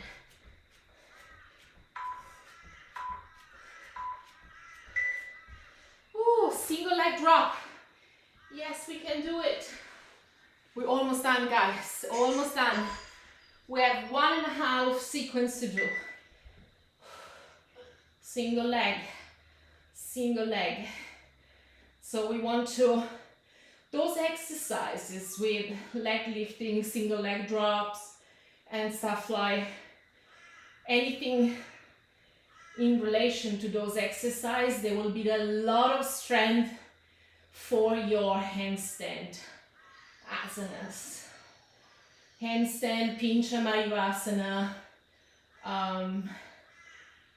Ooh, single leg drop. Yes, we can do it. We're almost done, guys. Almost done. We have 1.5 sequence to do. Single leg. Single leg. So we want to, those exercises with leg lifting, single leg drops, and stuff like anything in relation to those exercises, there will be a lot of strength for your handstand asanas. Handstand, Pincha Mayurasana,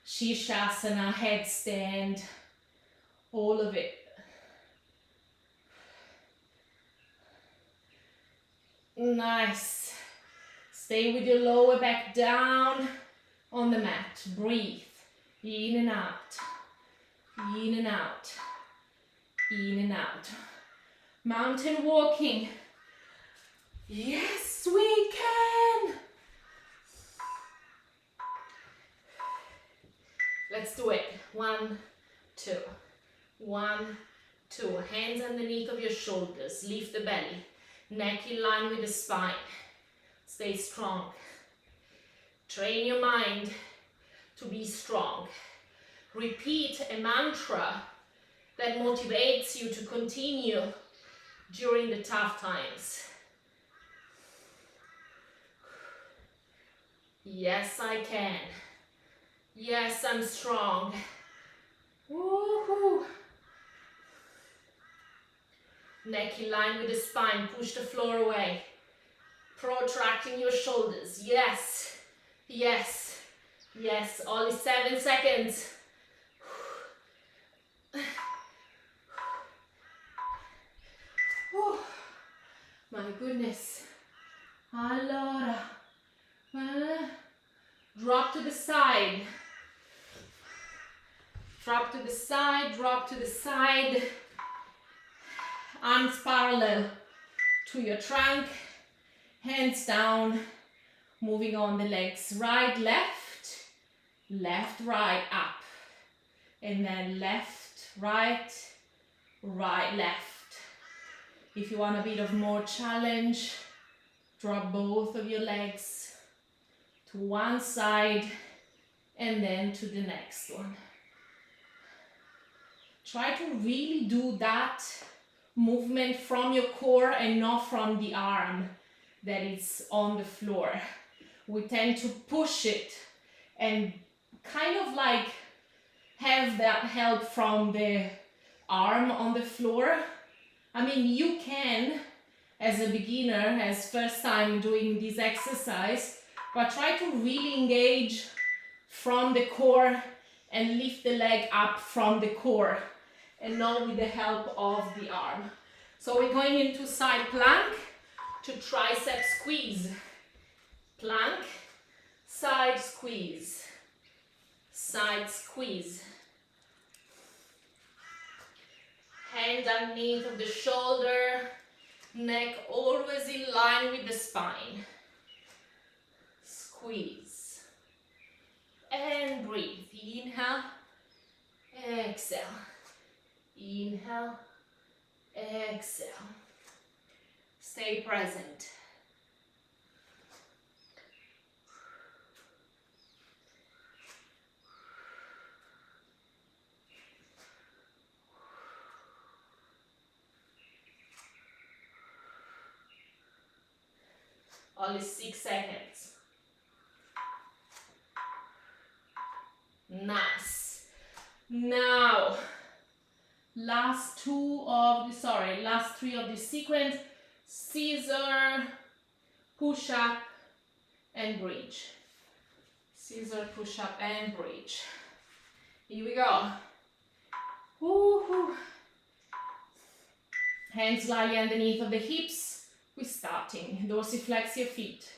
Shirshasana, headstand, all of it. Nice. Stay with your lower back down on the mat. Breathe. In and out. In and out. In and out. Mountain walking. Yes, we can. Let's do it. 1, 2. 1, 2. Hands underneath of your shoulders. Lift the belly. Neck in line with the spine. Stay strong. Train your mind to be strong. Repeat a mantra that motivates you to continue during the tough times. Yes, I can. Yes, I'm strong. Woohoo! Neck in line with the spine, push the floor away. Protracting your shoulders, yes, yes, yes, only 7 seconds. My goodness. Allora. Drop to the side. Drop to the side, drop to the side. arms parallel to your trunk, hands down, moving on the legs, right, left, left, right, up, and then left, right, right, left. If you want a bit of more challenge, drop both of your legs to one side and then to the next one. Try to really do that movement from your core and not from the arm that is on the floor. We tend to push it and kind of like have that help from the arm on the floor. I mean, you can, as a beginner, as first time doing this exercise, but try to really engage from the core and lift the leg up from the core and not with the help of the arm. So we're going into side plank to tricep squeeze. Plank, side squeeze, side squeeze. Hand underneath of the shoulder, neck always in line with the spine. Squeeze. And breathe. Inhale, exhale. Inhale, exhale. Stay present. Only 6 seconds. Nice. Now, last 3 of the sequence, scissor, push up and bridge. Scissor, push up and bridge. Here we go. Woo-hoo. Hands slightly underneath of the hips. We're starting. Dorsiflex your feet.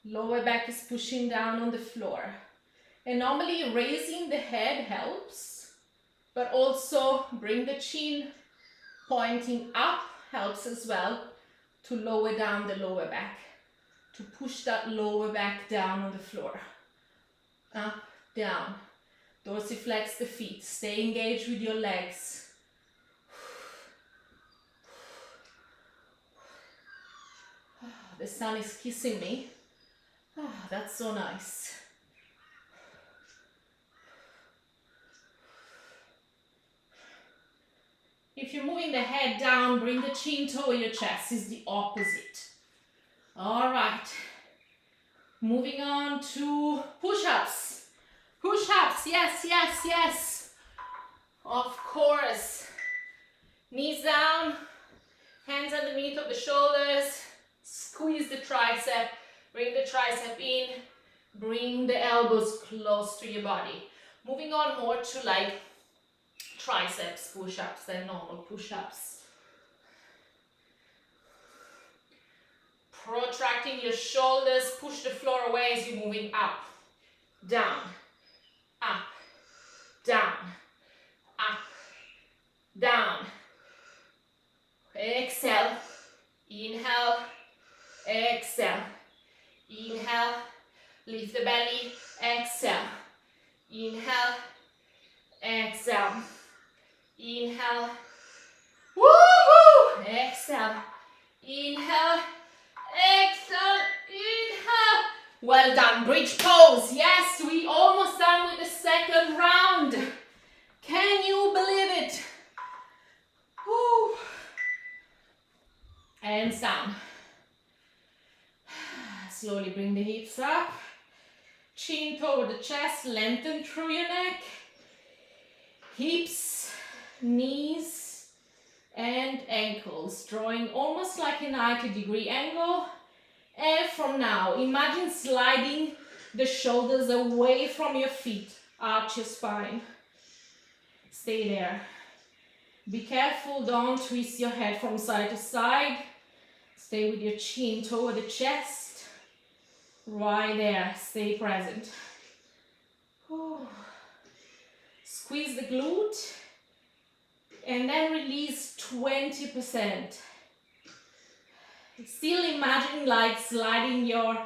Lower back is pushing down on the floor. And normally raising the head helps, but also bring the chin pointing up helps as well to lower down the lower back, to push that lower back down on the floor. Up, down. Dorsiflex the feet. Stay engaged with your legs. The sun is kissing me. That's so nice. If you're moving the head down, bring the chin toward your chest. It's the opposite. All right. Moving on to push-ups. Push-ups, yes, yes, yes. Of course. Knees down, hands underneath of the shoulders. Squeeze the tricep, bring the tricep in, bring the elbows close to your body. Moving on more to like triceps push-ups than normal push-ups. Protracting your shoulders, push the floor away as you're moving up, down, up, down, up, down. Exhale, inhale, exhale, inhale, lift the belly, exhale, inhale, exhale, inhale, woohoo, exhale, inhale, exhale, inhale. Well done, bridge pose. Yes, we almost done with the second round. Can you believe it? Woo. Hands down. Slowly bring the hips up. Chin toward the chest, lengthen through your neck. Hips, knees, and ankles, drawing almost like a 90-degree angle. And from now, imagine sliding the shoulders away from your feet. Arch your spine. Stay there. Be careful, don't twist your head from side to side. Stay with your chin toward the chest. Right there, stay present. Whew. Squeeze the glute and then release 20%. Still imagine like sliding your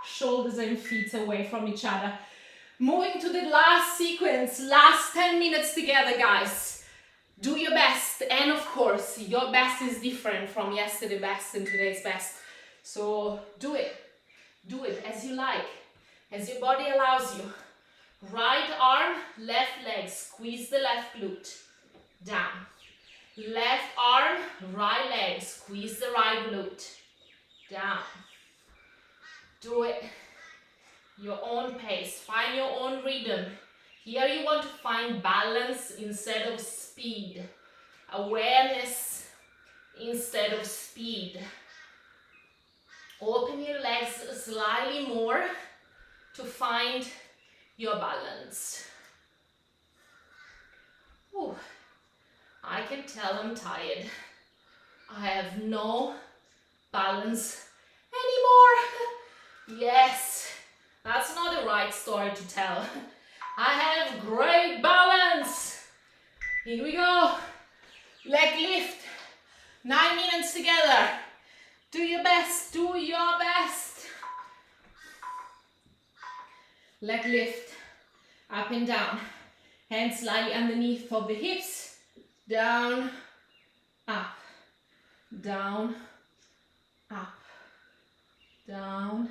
shoulders and feet away from each other. Moving to the last sequence, last 10 minutes together, guys. Do your best, and of course, your best is different from yesterday's best and today's best. So do it as you like, as your body allows you. Right arm, left leg, squeeze the left glute, down. Left arm, right leg, squeeze the right glute, down. Do it your own pace, find your own rhythm. Here you want to find balance instead of speed, awareness instead of speed. Open your legs slightly more to find your balance. Whew. I can tell I'm tired. I have no balance anymore. Yes, that's not the right story to tell. I have great balance. Here we go. Leg lift. 9 minutes together. Do your best. Do your best. Leg lift. Up and down. Hands slightly underneath of the hips. Down, up, down, up, down,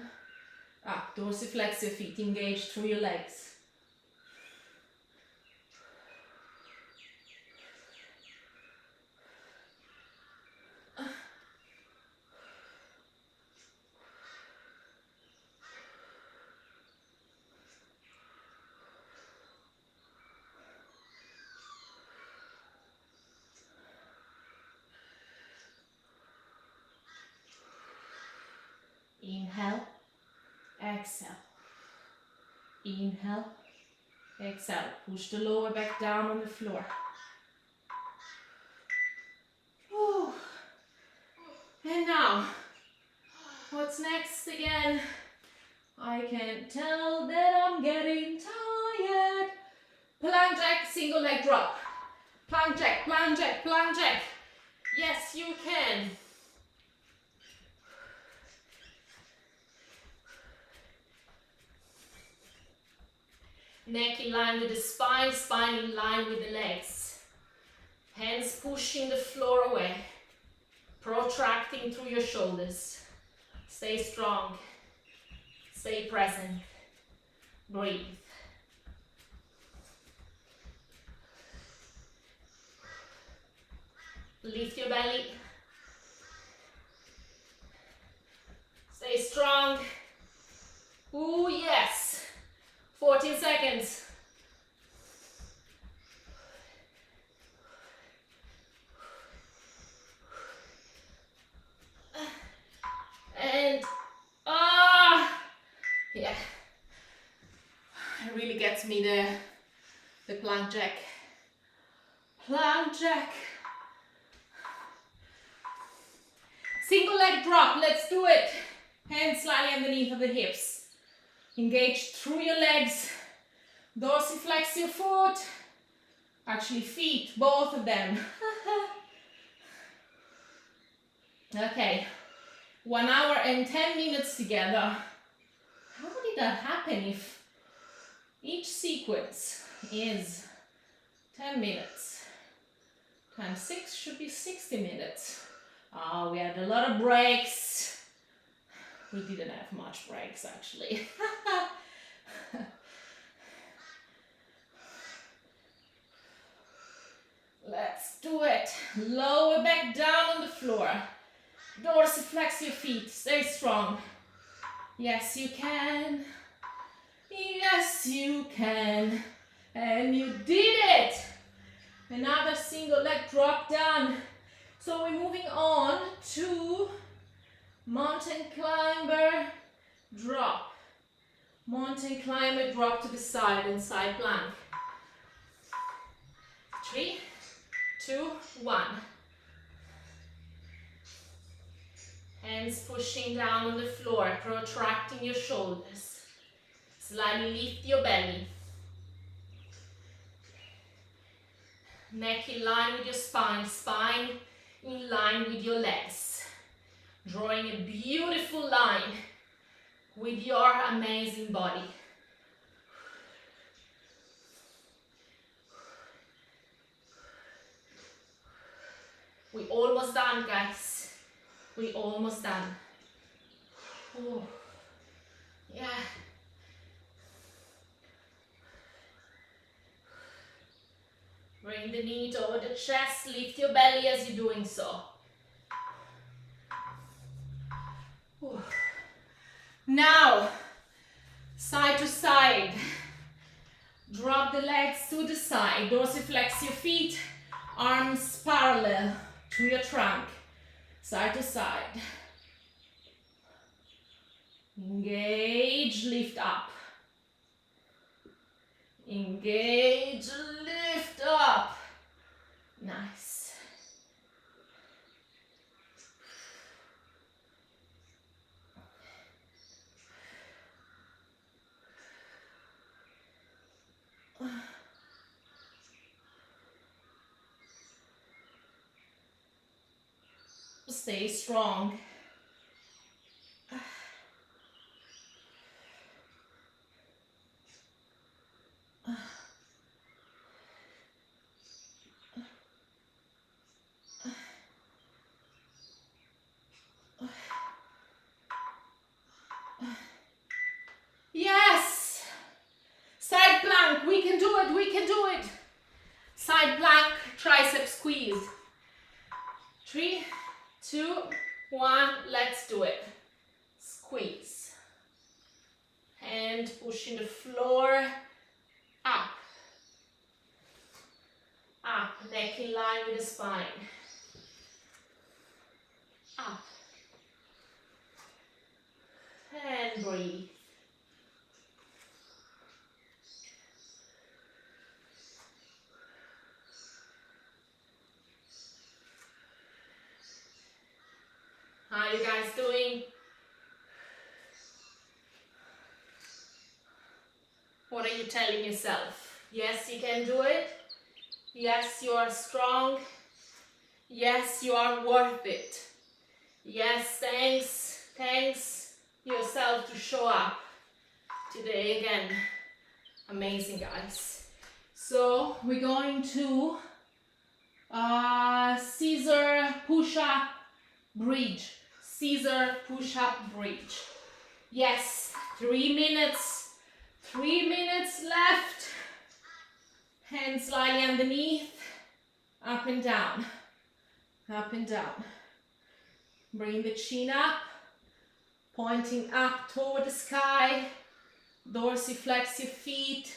up. Dorsiflex your feet. Engage through your legs. Inhale, exhale. Inhale, exhale. Push the lower back down on the floor. Whew. And now, what's next again? I can tell that I'm getting tired. Plank jack, single leg drop. Plank jack, plank jack, plank jack. Yes, you can. Neck in line with the spine, spine in line with the legs. Hands pushing the floor away. Protracting through your shoulders. Stay strong. Stay present. Breathe. Lift your belly. Stay strong. Ooh, yes. 14 seconds. And, yeah. It really gets me the plank jack. Plank jack. Single leg drop, let's do it. Hands slightly underneath of the hips. Engage through your legs. Dorsiflex your foot. Actually feet, both of them. Okay, 1 hour and 10 minutes together. How did that happen if each sequence is 10 minutes? Times 6 should be 60 minutes. Oh, we had a lot of breaks. We didn't have much breaks actually. Let's do it. Lower back down on the floor. Dorsiflex your feet. Stay strong. Yes, you can. Yes, you can. And you did it. Another single leg drop down. So we're moving on to mountain climber drop. Mountain climber drop to the side and side plank. 3, 2, 1. Hands pushing down on the floor, protracting your shoulders. Slightly lift your belly. Neck in line with your spine, spine in line with your legs. Drawing a beautiful line with your amazing body. We're almost done, guys. We're almost done. Oh, yeah. Bring the knee over the chest, lift your belly as you're doing so. Ooh. Now, side to side. Drop the legs to the side, dorsiflex your feet, arms parallel to your trunk, side to side. Engage, lift up. Engage, lift up. Nice. Stay strong. Yes! Side plank, we can do it, we can do it. Side plank, tricep squeeze. 3, 2, 1, let's do it. Squeeze. Hand pushing the floor up. Up, neck in line with the spine. Up. And breathe. How are you guys doing? What are you telling yourself? Yes, you can do it. Yes, you are strong. Yes, you are worth it. Yes, thanks yourself to show up today again. Amazing, guys. So we're going to scissor push-up bridge. Scissor push-up bridge. Yes, 3 minutes. 3 minutes left. Hands slightly underneath. Up and down. Up and down. Bring the chin up. Pointing up toward the sky. Dorsiflex your feet.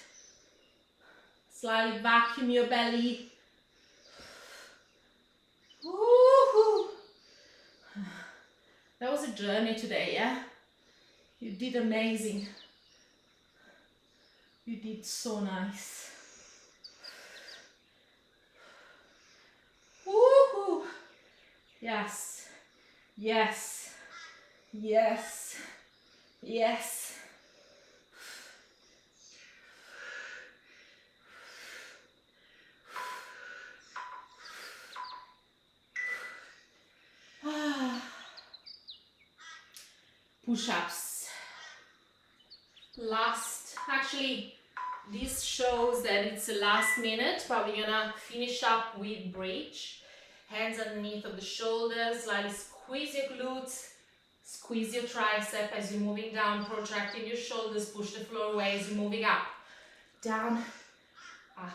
Slightly vacuum your belly. Woo-hoo. That was a journey today, yeah? You did amazing. You did so nice. Woo-hoo. Yes, yes, yes, yes. Push-ups. Actually, this shows that it's the last minute, but we're gonna finish up with bridge. Hands underneath of the shoulders, slightly squeeze your glutes, squeeze your tricep as you're moving down, protracting your shoulders, push the floor away as you're moving up. Down, up.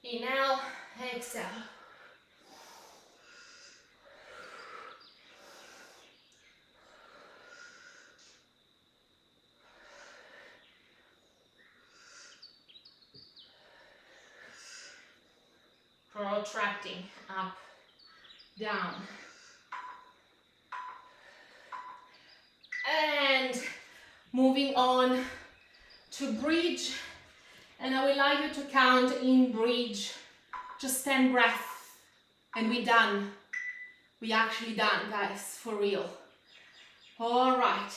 Inhale, exhale. Protracting, up, down. And moving on to bridge. And I would like you to count in bridge just 10 breaths and we're done. We actually done, guys, for real. All right.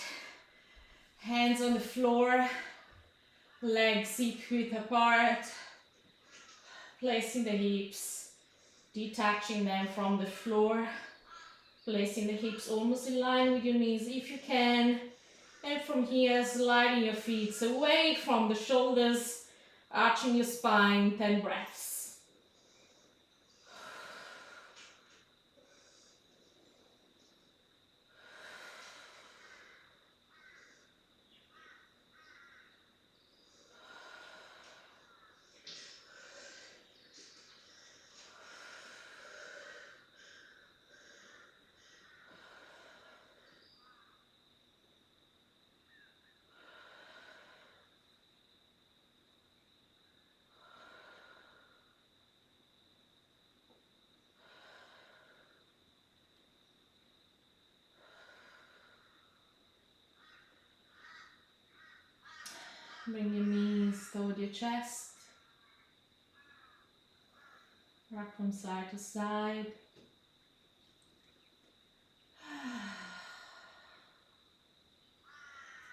Hands on the floor, legs hip-width apart, placing the hips, detaching them from the floor, placing the hips almost in line with your knees if you can. And from here, sliding your feet away from the shoulders, arching your spine, 10 breaths. Bring your knees toward your chest. Rock from side to side.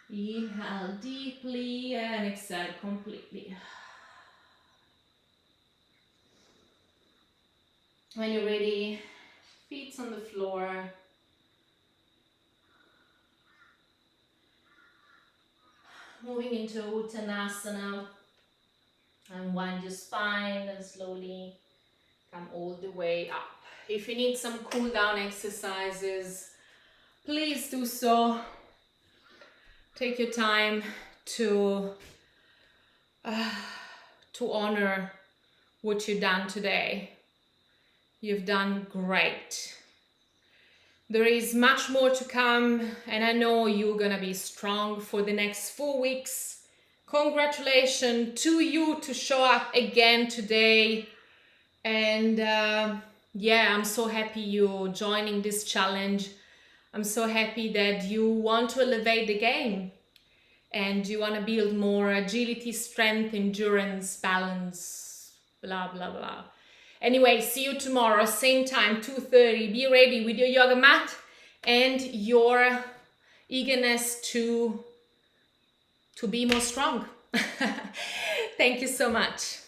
Inhale deeply and exhale completely. When you're ready, feet on the floor. Moving into Uttanasana. Unwind your spine and slowly come all the way up. If you need some cool down exercises, please do so. Take your time to honor what you've done today. You've done great. There is much more to come, and I know you're gonna be strong for the next 4 weeks. Congratulations to you to show up again today. And yeah, I'm so happy you're joining this challenge. I'm so happy that you want to elevate the game and you want to build more agility, strength, endurance, balance, blah, blah, blah. Anyway, see you tomorrow, same time, 2:30. Be ready with your yoga mat and your eagerness to be more strong. Thank you so much.